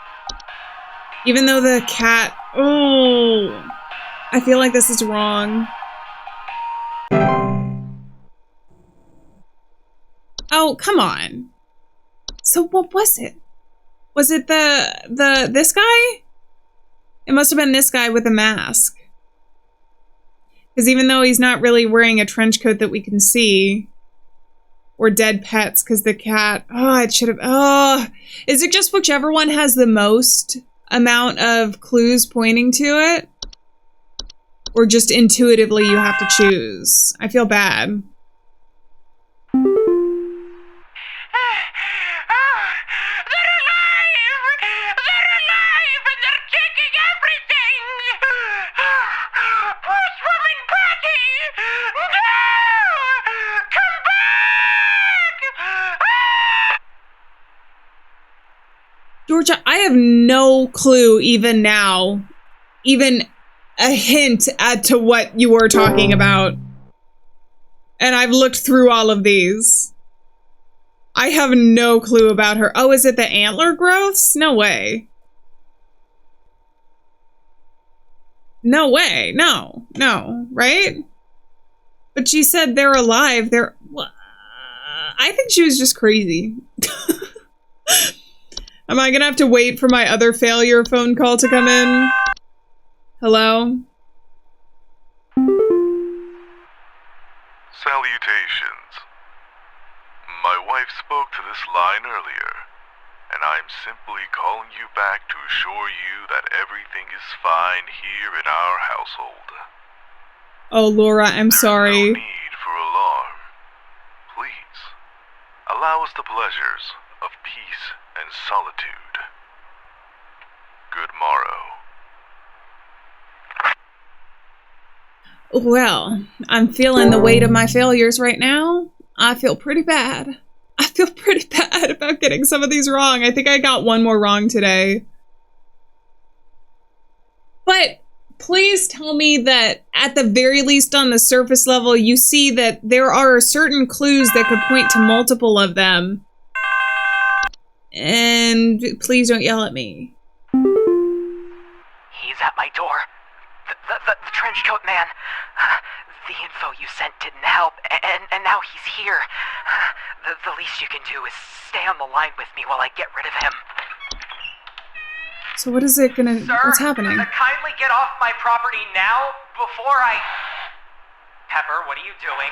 Even though the cat... Oh... I feel like this is wrong. Oh, come on. So what was it? Was it this guy? It must have been this guy with a mask. Because even though he's not really wearing a trench coat that we can see, or dead pets, because the cat, oh, it should have, oh. Is it just whichever one has the most amount of clues pointing to it? Or just intuitively you have to choose? I feel bad. Georgia, I have no clue even now, even a hint as to what you were talking about. And I've looked through all of these. I have no clue about her. Oh, is it the antler growths? No way. No way. No, right? But she said they're alive. I think she was just crazy. Am I gonna have to wait for my other failure phone call to come in? Hello? Salutations. My wife spoke to this line earlier, and I'm simply calling you back to assure you that everything is fine here in our household. Oh, Laura, I'm sorry. There's no need for alarm. Please, allow us the pleasures of peace and solitude. Good morrow. Well, I'm feeling the weight of my failures right now. I feel pretty bad. I feel pretty bad about getting some of these wrong. I think I got one more wrong today. But please tell me that at the very least on the surface level, you see that there are certain clues that could point to multiple of them. And please don't yell at me. He's at my door. The trench coat man. The info you sent didn't help, and now he's here. The least you can do is stay on the line with me while I get rid of him. So what is it gonna... Sir, what's happening? Kindly get off my property now before I... Pepper, what are you doing?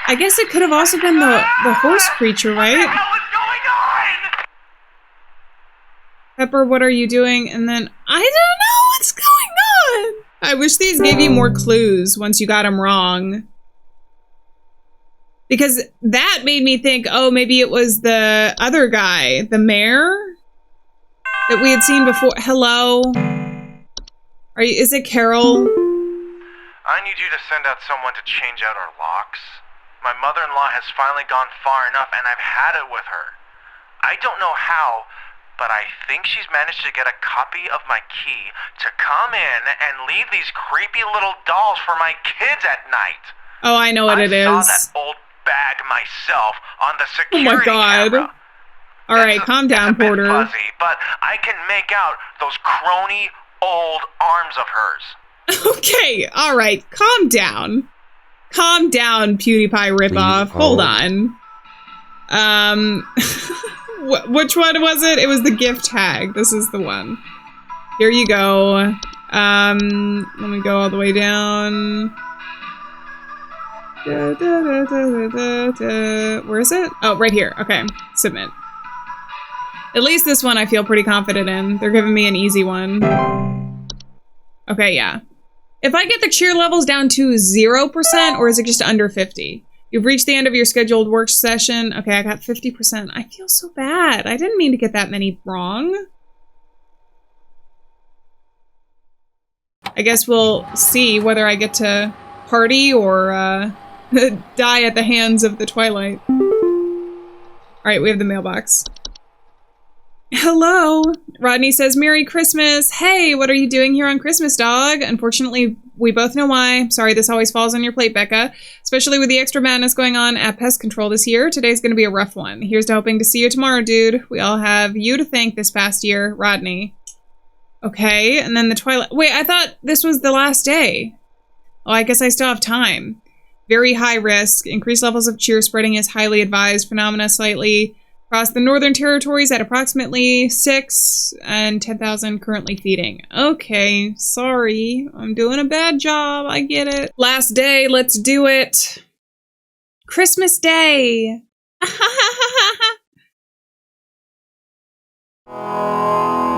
I guess it could have also been the horse creature, right? What the hell is going on? Pepper, what are you doing? And then, I don't know what's going on! I wish these gave you more clues once you got them wrong. Because that made me think, oh, maybe it was the other guy, the mayor that we had seen before. Hello? Is it Carol? I need you to send out someone to change out our locks. My mother-in-law has finally gone far enough, and I've had it with her. I don't know how, but I think she's managed to get a copy of my key to come in and leave these creepy little dolls for my kids at night. Oh, I know what it is. I saw that old bag myself on the security camera. All right, calm down, Porter. It's a bit fuzzy, but I can make out those crony old arms of hers. Okay, all right, calm down. Calm down, PewDiePie ripoff. Hold on. Which one was it? It was the gift tag. This is the one. Here you go. Let me go all the way down. Where is it? Oh, right here. Okay, submit. At least this one I feel pretty confident in. They're giving me an easy one. Okay, yeah. If I get the cheer levels down to 0%, or is it just under 50? You've reached the end of your scheduled work session. Okay, I got 50%. I feel so bad. I didn't mean to get that many wrong. I guess we'll see whether I get to party or die at the hands of the Twilight. Alright, we have the mailbox. Hello. Rodney says, Merry Christmas. Hey, what are you doing here on Christmas, dog? Unfortunately, we both know why. Sorry this always falls on your plate, Becca. Especially with the extra madness going on at Pest Control this year. Today's going to be a rough one. Here's to hoping to see you tomorrow, dude. We all have you to thank this past year, Rodney. Okay, and then the Twilight. Wait, I thought this was the last day. Oh, I guess I still have time. Very high risk. Increased levels of cheer spreading is highly advised. Phenomena slightly across the northern territories at approximately 6 and 10,000 currently feeding. Okay, sorry. I'm doing a bad job. I get it. Last day, let's do it. Christmas Day.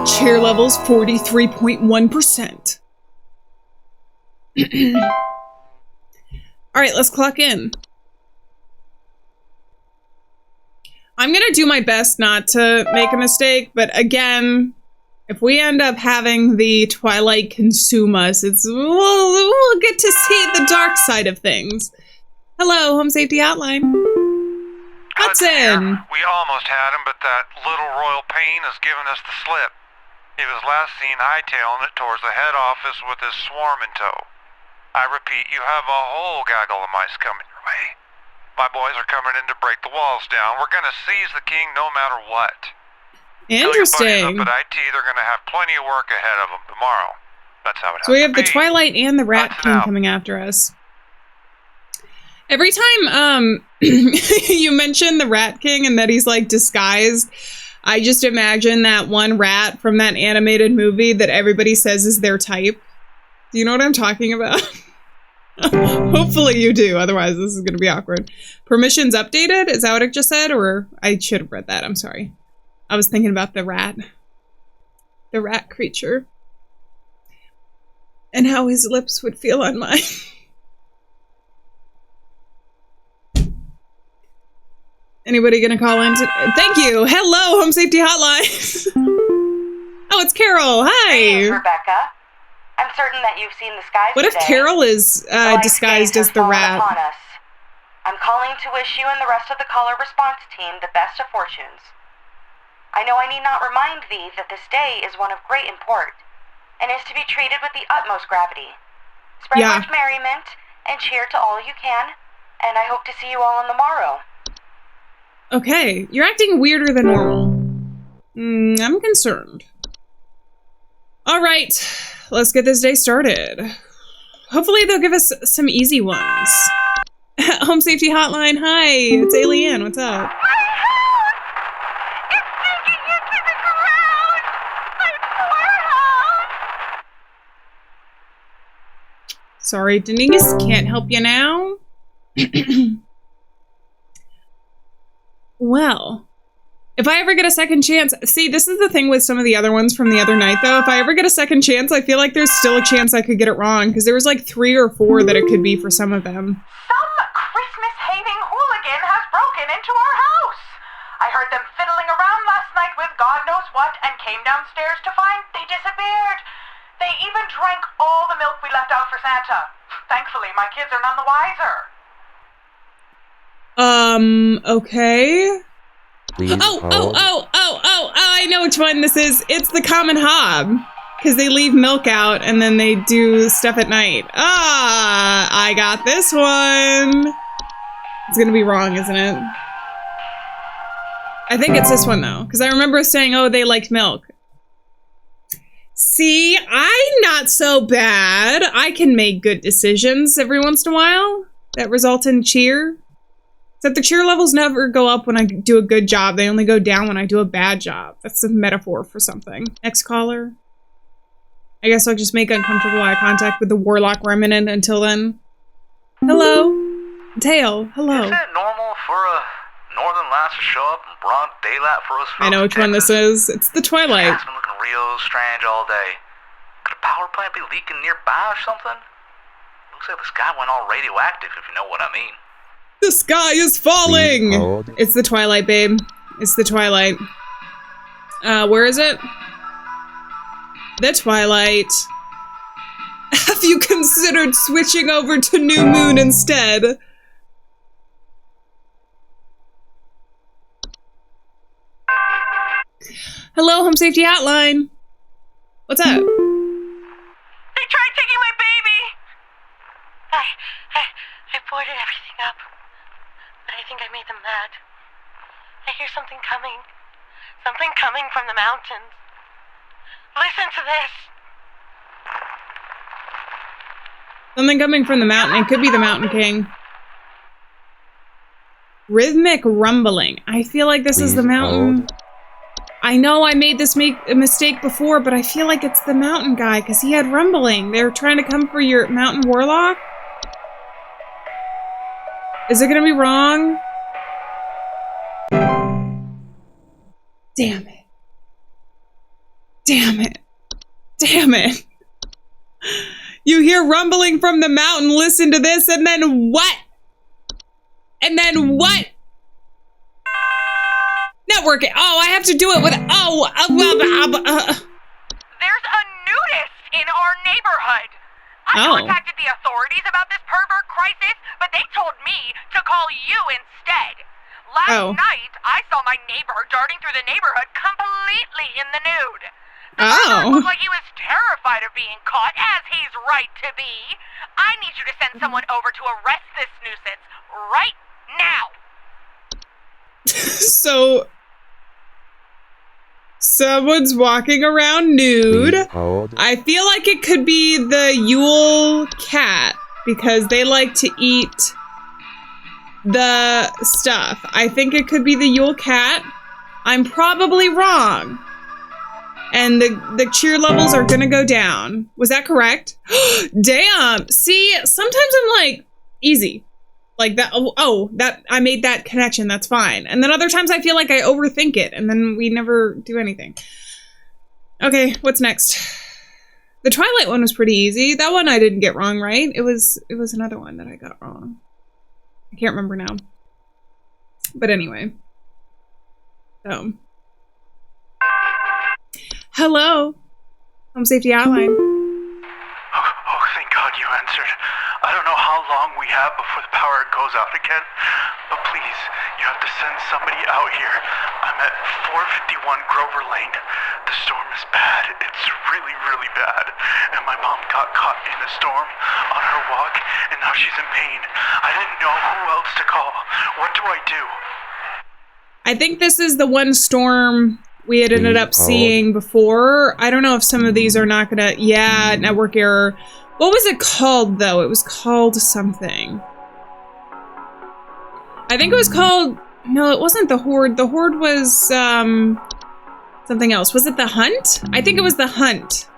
Cheer levels 43.1%. All right, let's clock in. I'm gonna do my best not to make a mistake, but again, if we end up having the Twilight consume us, we'll get to see the dark side of things. Hello, Home Safety Hotline. Hudson. We almost had him, but that little royal pain has given us the slip. He was last seen hightailing it towards the head office with his swarm in tow. I repeat, you have a whole gaggle of mice coming your way. My boys are coming in to break the walls down. We're going to seize the king no matter what. Interesting. Up at IT, they're going to have plenty of work ahead of them tomorrow. That's how it has to be. So we have the Twilight and the Rat King coming after us. Every time you mention the Rat King and that he's like disguised, I just imagine that one rat from that animated movie that everybody says is their type. Do you know what I'm talking about? Hopefully you do, otherwise this is going to be awkward. Permissions updated? Is that what it just said? Or I should have read that, I'm sorry. I was thinking about the rat. The rat creature. And how his lips would feel on mine. Anybody gonna call in? Thank you! Hello, Home Safety Hotline! Oh, it's Carol! Hi! Hey, Rebecca. I'm I'm certain that you've seen the skies What if today. Carol is disguised as the rat? I'm calling to wish you and the rest of the caller response team the best of fortunes. I know I need not remind thee that this day is one of great import, and is to be treated with the utmost gravity. Spread much merriment, and cheer to all you can, and I hope to see you all on the morrow. Okay, you're acting weirder than normal. I'm concerned. All right, let's get this day started. Hopefully they'll give us some easy ones. Home Safety Hotline, hi, it's Alieann, what's up? My house! It's sinking into the ground! My poor house! Sorry, Denise, can't help you now. Well, if I ever get a second chance, see, this is the thing with some of the other ones from the other night, though. If I ever get a second chance, I feel like there's still a chance I could get it wrong, because there was like 3 or 4 that it could be for some of them. Some Christmas-hating hooligan has broken into our house. I heard them fiddling around last night with God knows what, and came downstairs to find they disappeared. They even drank all the milk we left out for Santa. Thankfully, my kids are none the wiser. Okay. Oh, I know which one this is. It's the common hob. Because they leave milk out and then they do stuff at night. I got this one. It's gonna be wrong, isn't it? I think it's this one, though. Because I remember saying, oh, they liked milk. See, I'm not so bad. I can make good decisions every once in a while that result in cheer. Except the cheer levels never go up when I do a good job. They only go down when I do a bad job. That's a metaphor for something. Next caller. I guess I'll just make uncomfortable eye contact with the warlock remnant until then. Hello. Tail, hello. Is it normal for a northern lights to show up in broad daylight for us folks? I know which one this is. It's the Twilight. It's been looking real strange all day. Could a power plant be leaking nearby or something? Looks like the sky went all radioactive, if you know what I mean. The sky is falling! It's the Twilight, babe. It's the Twilight. Where is it? The Twilight. Have you considered switching over to New Moon instead? Hello, Home Safety Hotline. What's up? They tried taking my baby! I boarded everything up. But I think I made them mad. I hear something coming. Something coming from the mountains. Listen to this. Something coming from the mountain. It could be the Mountain King. Rhythmic rumbling. I feel like this is the mountain. I know I made this mistake before, but I feel like it's the mountain guy because he had rumbling. They're trying to come for your mountain warlock. Is it gonna be wrong? Damn it. Damn it. Damn it. You hear rumbling from the mountain, listen to this, and then what? And then what? Not working. Oh, I have to do it with, There's a nudist in our neighborhood. I contacted the authorities about this pervert crisis, but they told me to call you instead. Last night, I saw my neighbor darting through the neighborhood completely in the nude. The pervert looked like he was terrified of being caught, as he's right to be. I need you to send someone over to arrest this nuisance right now. So, someone's walking around nude. I feel like it could be the Yule cat because they like to eat the stuff. I think it could be the Yule cat. I'm probably wrong. And the cheer levels are gonna go down. Was that correct? Damn. See, sometimes I'm like, easy. Like that, that I made that connection, that's fine. And then other times I feel like I overthink it and then we never do anything. Okay, what's next? The Twilight one was pretty easy. That one I didn't get wrong, right? It was another one that I got wrong. I can't remember now. But anyway. So. Hello. Home Safety Hotline. can. But please, you have to send somebody out here. I'm at 451 Grover Lane. The storm is bad. It's really, really bad. And my mom got caught in a storm on her walk, and now she's in pain. I didn't know who else to call. What do I do? I think this is the one storm we had ended up seeing before. I don't know if some of these are not gonna... Yeah, network error. What was it called, though? It was called something. I think it was called... No, it wasn't the Horde. The Horde was, something else. Was it the Hunt? I think it was the Hunt.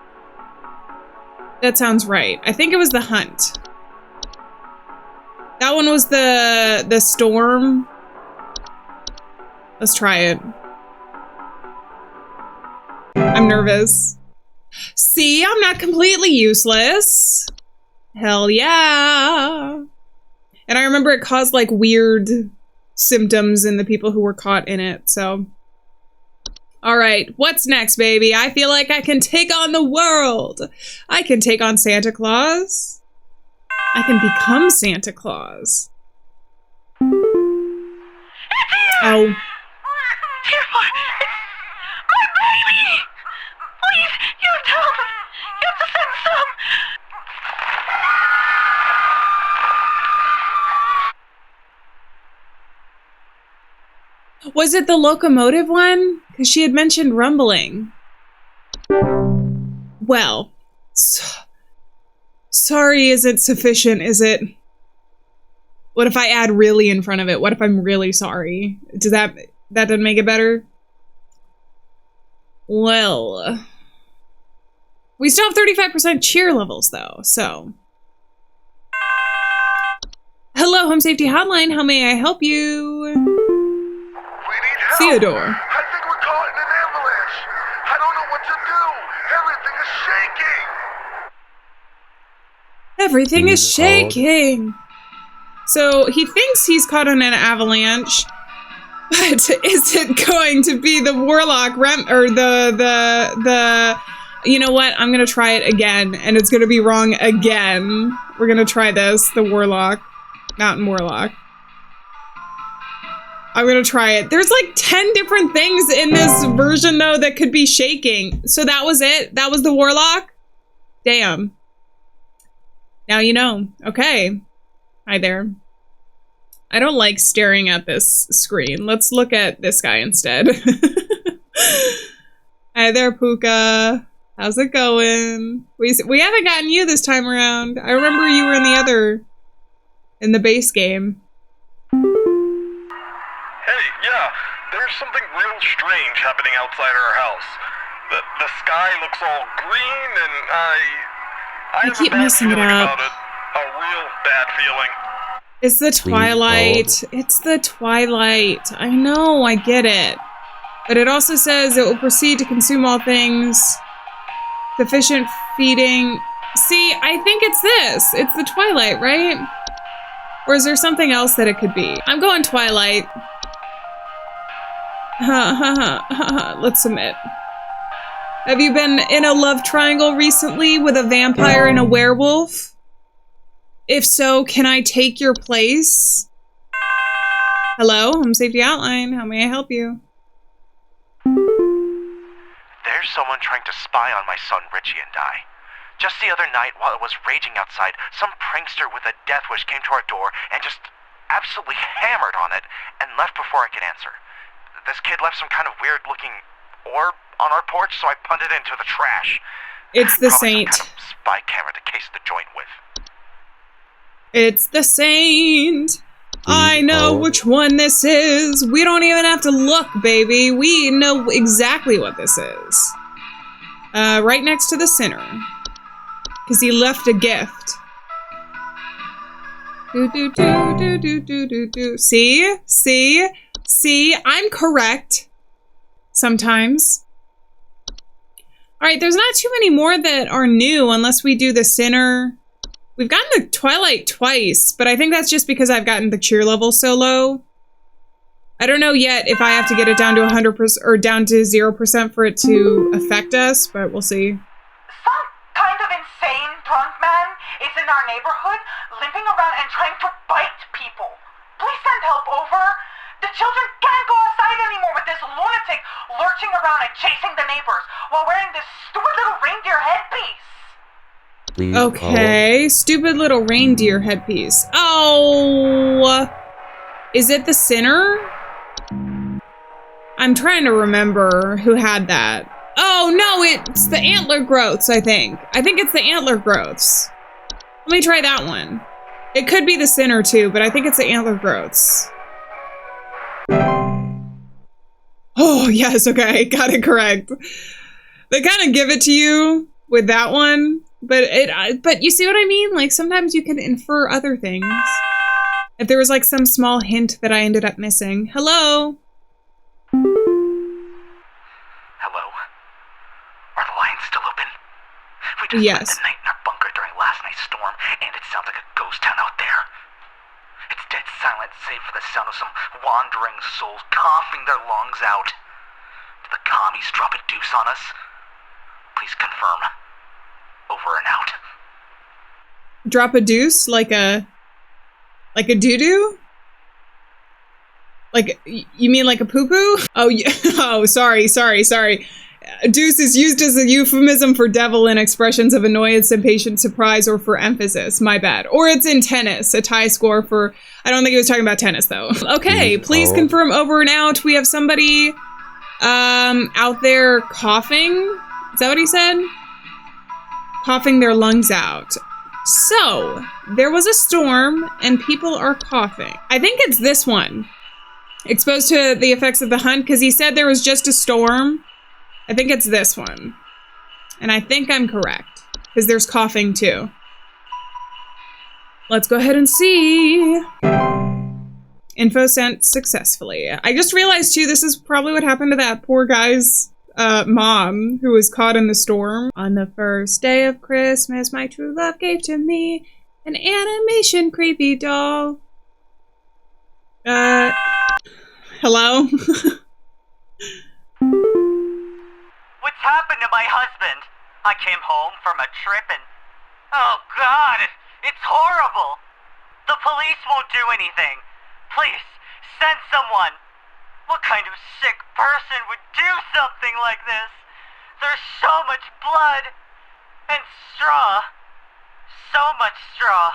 That sounds right. I think it was the Hunt. That one was the Storm. Let's try it. I'm nervous. See, I'm not completely useless. Hell yeah. And I remember it caused like weird symptoms in the people who were caught in it, so. All right, what's next, baby? I feel like I can take on the world. I can take on Santa Claus. I can become Santa Claus. Oh. Careful! My baby! Please, you have to help him! You have to send some! Was it the locomotive one? Because she had mentioned rumbling. Well, sorry isn't sufficient, is it? What if I add really in front of it? What if I'm really sorry? Does that doesn't make it better? Well, we still have 35% cheer levels though, so. Hello, Home Safety Hotline. How may I help you? We need help. Theodore. I think we're caught in an avalanche. I don't know what to do. Everything is shaking. Everything is shaking. So he thinks he's caught in an avalanche, but is it going to be the Warlock or the you know what? I'm gonna try it again, and it's gonna be wrong again. We're gonna try this, the Warlock, Mountain Warlock. I'm gonna try it. There's like 10 different things in this version though that could be shaking. So that was it? That was the Warlock? Damn. Now you know. Okay. Hi there. I don't like staring at this screen. Let's look at this guy instead. Hi there, Puka. How's it going? We haven't gotten you this time around. I remember you were in the base game. Hey, yeah, there's something real strange happening outside our house. The sky looks all green, and I keep messing it up. About it. A real bad feeling. It's the Twilight. It's the Twilight. I know, I get it. But it also says it will proceed to consume all things. Sufficient feeding. See, I think it's this. It's the Twilight, right? Or is there something else that it could be? I'm going Twilight. Let's submit. Have you been in a love triangle recently with a vampire and a werewolf? If so, can I take your place? Hello, Home Safety Hotline. How may I help you? There's someone trying to spy on my son Richie and I. Just the other night, while it was raging outside, some prankster with a death wish came to our door and just absolutely hammered on it and left before I could answer. This kid left some kind of weird-looking orb on our porch, so I punted it into the trash. It's the Saint. Some kind of spy camera to case the joint with. It's the Saint. I know which one this is. We don't even have to look, baby. We know exactly what this is. Right next to the sinner. Because he left a gift. See? See? See? I'm correct. Sometimes. Alright, there's not too many more that are new unless we do the sinner. We've gotten the Twilight twice, but I think that's just because I've gotten the cheer level so low. I don't know yet if I have to get it down to 100% or down to 0% for it to affect us, but we'll see. Some kind of insane drunk man is in our neighborhood, limping around and trying to bite people. Please over? The children can't go outside anymore with this lunatic lurching around and chasing the neighbors while wearing this stupid little reindeer headpiece. Please okay, stupid little reindeer headpiece. Oh, is it the sinner? I'm trying to remember who had that. Oh no, it's the antler growths, I think. I think it's the antler growths. Let me try that one. It could be the sinner too, but I think it's the antler growths. Oh, yes, okay, got it correct. They kind of give it to you with that one, but you see what I mean? Like, sometimes you can infer other things. If there was, like, some small hint that I ended up missing. Hello? Hello? Are the lines still open? We just spent the night in our bunker during last night's storm, and it sounds like a ghost town out there. It's dead silent, save for the sound of some wandering souls coughing their lungs out. Did the commies drop a deuce on us? Please confirm. Over and out. Drop a deuce? Like a doo-doo? Like, you mean like a poo-poo? Oh, yeah. Oh, sorry. Deuce is used as a euphemism for devil in expressions of annoyance, impatient, surprise, or for emphasis. My bad. Or it's in tennis, a tie score for... I don't think he was talking about tennis, though. Okay, please confirm over and out. We have somebody out there coughing. Is that what he said? Coughing their lungs out. So, there was a storm, and people are coughing. I think it's this one. Exposed to the effects of the hunt, because he said there was just a storm. I think it's this one. And I think I'm correct. Because there's coughing too. Let's go ahead and see. Info sent successfully. I just realized too, this is probably what happened to that poor guy's mom who was caught in the storm. On the first day of Christmas, my true love gave to me an animation creepy doll. Hello? What's happened to my husband? I came home from a trip and... Oh, God! It's horrible! The police won't do anything. Please, send someone. What kind of sick person would do something like this? There's so much blood. And straw. So much straw.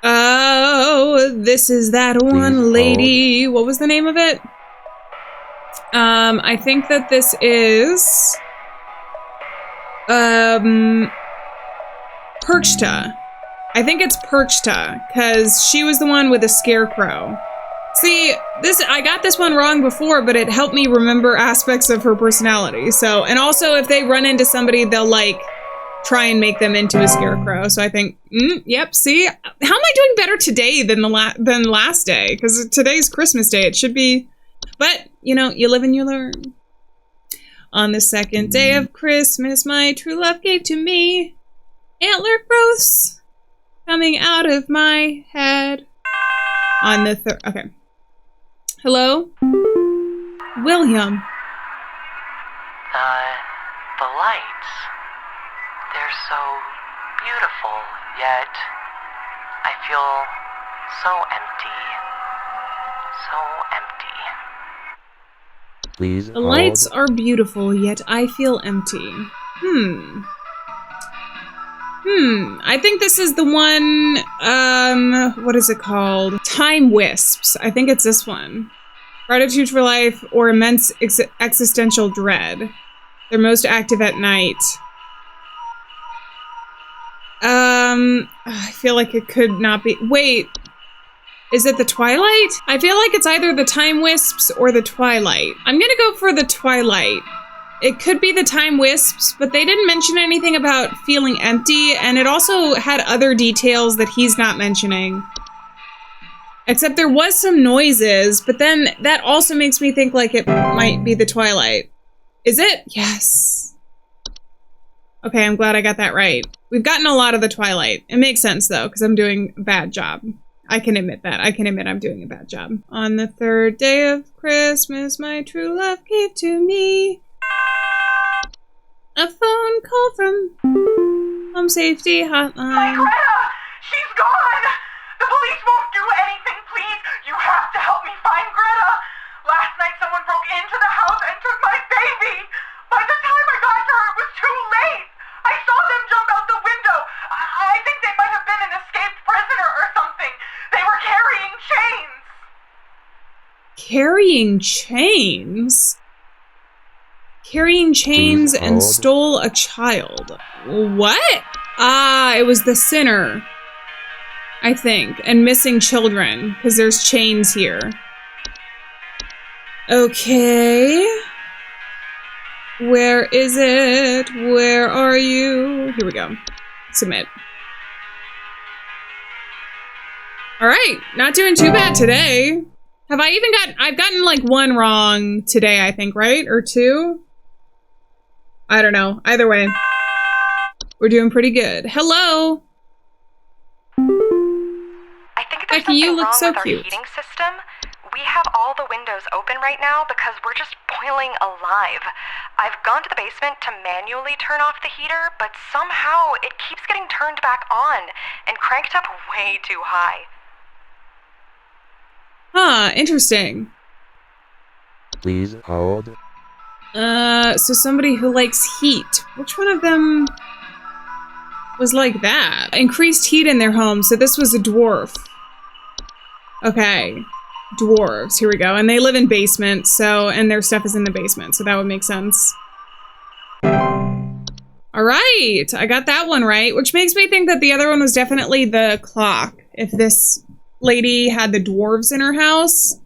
Oh, this is that one lady. What was the name of it? I think that this is... Perchta. I think it's Perchta, because she was the one with the scarecrow. See, I got this one wrong before, but it helped me remember aspects of her personality. So, and also if they run into somebody, they'll like try and make them into a scarecrow. So I think, yep, see? How am I doing better today than last day? Because today's Christmas Day, it should be... But, you know, you live and you learn. On the second day of Christmas, my true love gave to me antler growths coming out of my head. On the third... Okay. Hello? William. The lights. They're so beautiful, yet I feel so empty. So empty. Please the lights are beautiful, yet I feel empty. I think this is the one, what is it called? Time wisps. I think it's this one. Gratitude for life or immense existential dread. They're most active at night. I feel like it could not be. Wait, is it the Twilight? I feel like it's either the Time Wisps or the Twilight. I'm gonna go for the Twilight. It could be the Time Wisps, but they didn't mention anything about feeling empty, and it also had other details that he's not mentioning. Except there was some noises, but then that also makes me think like it might be the Twilight. Is it? Yes. Okay, I'm glad I got that right. We've gotten a lot of the Twilight. It makes sense though, because I'm doing a bad job. I can admit that. I can admit I'm doing a bad job. On the third day of Christmas, my true love gave to me a phone call from Home Safety Hotline. Greta! She's gone! The police won't do anything, please! You have to help me Carrying chains? Carrying chains and stole a child. What? Ah, it was the sinner, I think, and missing children, because there's chains here. Okay. Where is it? Where are you? Here we go. Submit. Alright, not doing too bad today. Have I even I've gotten like one wrong today, I think, right? Or two? I don't know. Either way. We're doing pretty good. Hello! I think there's something wrong with our heating system. We have all the windows open right now because we're just boiling alive. I've gone to the basement to manually turn off the heater, but somehow it keeps getting turned back on and cranked up way too high. Huh, interesting. Please hold. So somebody who likes heat. Which one of them was like that? Increased heat in their home, so this was a dwarf. Okay. Dwarves, here we go. And they live in basements, so, and their stuff is in the basement, so that would make sense. Alright, I got that one right, which makes me think that the other one was definitely the clock. If this lady had the dwarves in her house.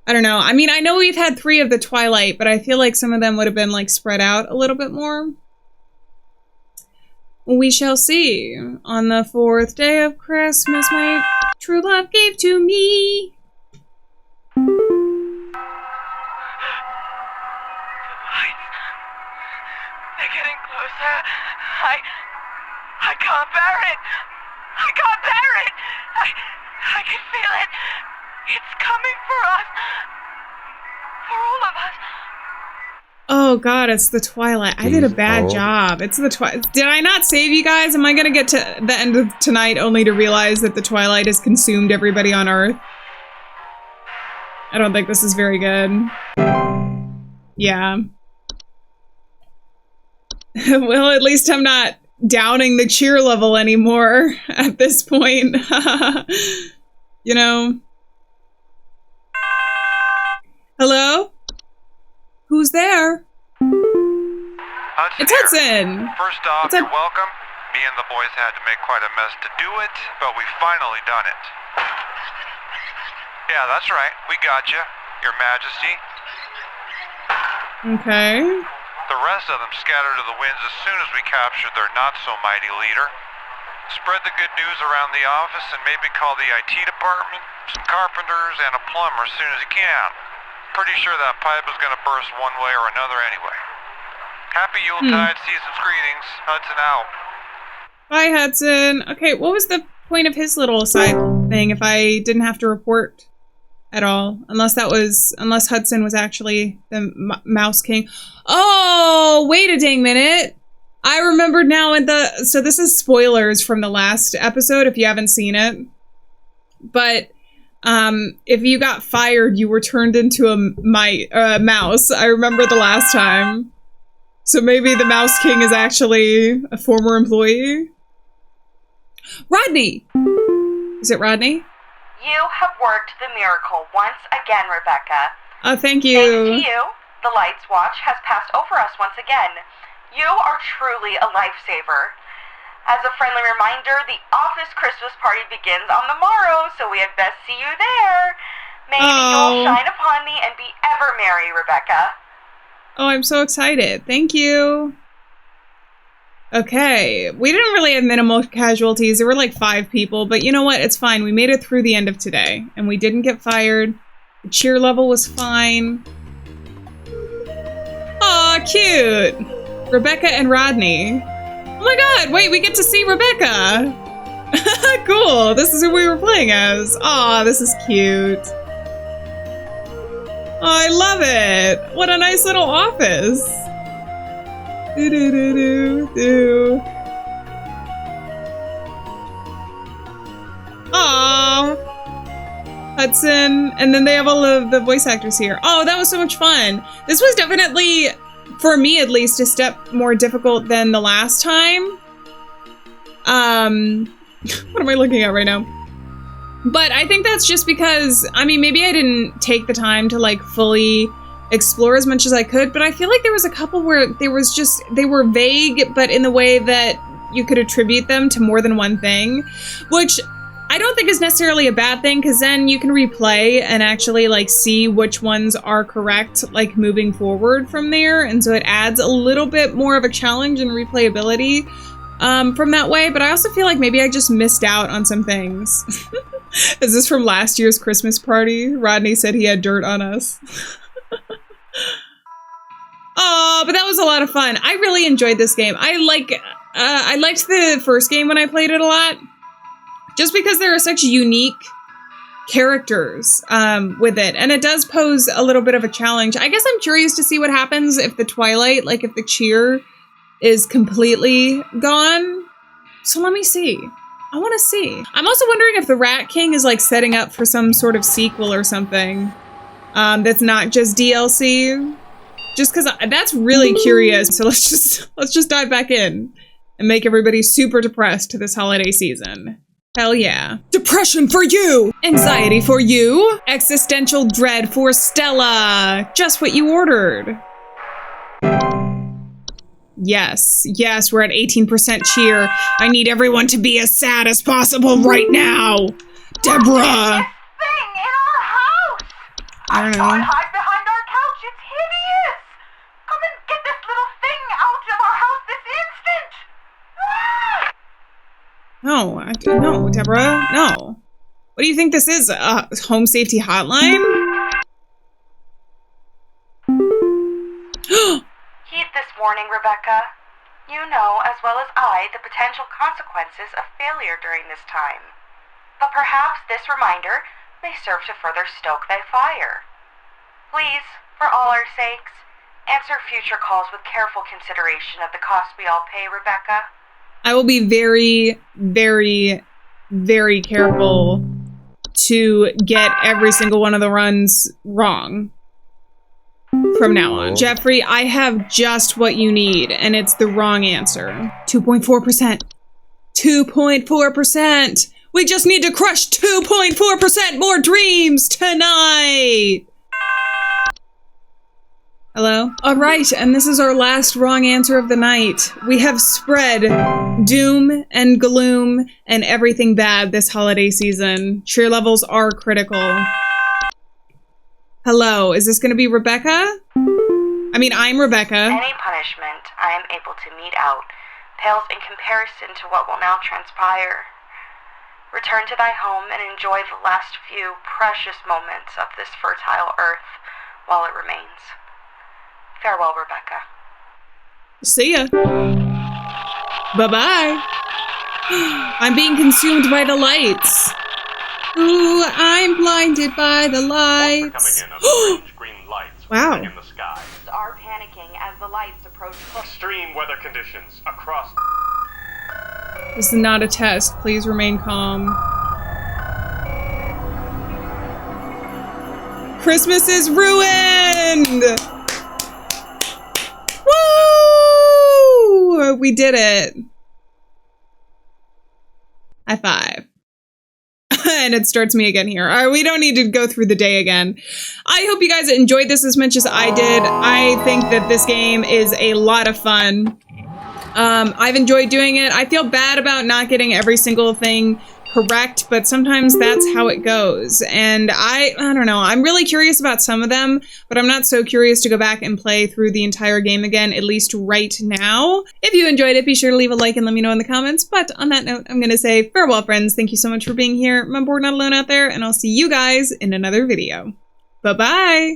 I don't know. I mean, I know we've had 3 of the Twilight, but I feel like some of them would have been like spread out a little bit more. We shall see. On the 4th day of Christmas, my true love gave to me. The lights. They're getting closer. I can't bear it. I can't bear it. I can feel it. It's coming for us. For all of us. Oh god, it's the Twilight. I did a bad job. It's the Twilight. Did I not save you guys? Am I gonna get to the end of tonight only to realize that the Twilight has consumed everybody on Earth? I don't think this is very good. Yeah. Well, at least I'm not downing the cheer level anymore at this point. You know? Hello? Who's there? Hudson it's Hudson! Here. First off, you're welcome. Me and the boys had to make quite a mess to do it, but we finally done it. Yeah, that's right. We got you, Your Majesty. Okay. The rest of them scattered to the winds as soon as we captured their not-so-mighty leader. Spread the good news around the office and maybe call the IT department, some carpenters, and a plumber as soon as you can. Pretty sure that pipe is going to burst one way or another anyway. Happy Yuletide, season's greetings. Hudson out. Bye, Hudson. Okay, what was the point of his little side thing if I didn't have to report at all? Unless Hudson was actually the Mouse King. Oh, wait a dang minute. I remembered now so this is spoilers from the last episode if you haven't seen it. But if you got fired, you were turned into a mouse. I remember the last time. So maybe the Mouse King is actually a former employee? Rodney! Is it Rodney? You have worked the miracle once again, Rebecca. Oh, thank you. Thanks to you, the Lights Watch has passed over us once again. You are truly a lifesaver. As a friendly reminder, the office Christmas party begins on the morrow, so we had best see you there. Maybe you'll shine upon me and be ever merry, Rebecca. Oh, I'm so excited. Thank you. Okay, we didn't really have minimal casualties. There were like 5 people, but you know what? It's fine. We made it through the end of today, and we didn't get fired. The cheer level was fine. Aw, cute! Rebecca and Rodney. Oh my god, wait, we get to see Rebecca! Cool, this is who we were playing as. Aw, this is cute. Oh, I love it! What a nice little office! Do-do-do-do-do. Aww! Hudson, and then they have all of the voice actors here. Oh, that was so much fun! This was definitely, for me at least, a step more difficult than the last time. What am I looking at right now? But I think that's just because, I mean, maybe I didn't take the time to like fully explore as much as I could, but I feel like there was a couple where they were vague, but in the way that you could attribute them to more than one thing, which I don't think is necessarily a bad thing, because then you can replay and actually like see which ones are correct, like moving forward from there. And so it adds a little bit more of a challenge and replayability from that way. But I also feel like maybe I just missed out on some things. Is this from last year's Christmas party? Rodney said he had dirt on us. Oh, but that was a lot of fun. I really enjoyed this game. I liked the first game when I played it a lot. Just because there are such unique characters with it. And it does pose a little bit of a challenge. I guess I'm curious to see what happens if the Twilight, like if the cheer is completely gone. So let me see. I want to see. I'm also wondering if the Rat King is like setting up for some sort of sequel or something that's not just DLC. Just because that's really curious. So let's just dive back in and make everybody super depressed this holiday season. Hell yeah. Depression for you! Anxiety for you! Existential dread for Stella! Just what you ordered. Yes, yes, we're at 18% cheer. I need everyone to be as sad as possible right now! Deborah! Thing in our house! I don't know. Hide behind our couch, it's hideous! Come and get this little thing out of our house this instant! Ah! No, Deborah, no. What do you think this is? Home Safety Hotline? Heed this warning, Rebecca. You know, as well as I, the potential consequences of failure during this time. But perhaps this reminder may serve to further stoke thy fire. Please, for all our sakes, answer future calls with careful consideration of the cost we all pay, Rebecca. I will be very, very, very careful to get every single one of the runs wrong from now on. Jeffrey, I have just what you need, and it's the wrong answer. 2.4%. 2.4%. We just need to crush 2.4% more dreams tonight. Hello? All right, and this is our last wrong answer of the night. We have spread doom and gloom and everything bad this holiday season. Cheer levels are critical. Hello, is this going to be Rebecca? I mean, I'm Rebecca. Any punishment I am able to mete out pales in comparison to what will now transpire. Return to thy home and enjoy the last few precious moments of this fertile earth while it remains. Farewell, Rebecca. See ya. Bye-bye. I'm being consumed by the lights. Ooh, I'm blinded by the lights. Green lights wow. in the sky. Are panicking as the lights approach. Extreme weather conditions across. This is not a test. Please remain calm. Christmas is ruined! Woo! We did it. High five. And it starts me again here. All right, we don't need to go through the day again. I hope you guys enjoyed this as much as I did. I think that this game is a lot of fun. I've enjoyed doing it. I feel bad about not getting every single thing correct, but sometimes that's how it goes. And I don't know. I'm really curious about some of them, but I'm not so curious to go back and play through the entire game again, at least right now. If you enjoyed it, be sure to leave a like and let me know in the comments. But on that note, I'm going to say farewell, friends. Thank you so much for being here. I'm bored, not alone out there, and I'll see you guys in another video. Bye-bye.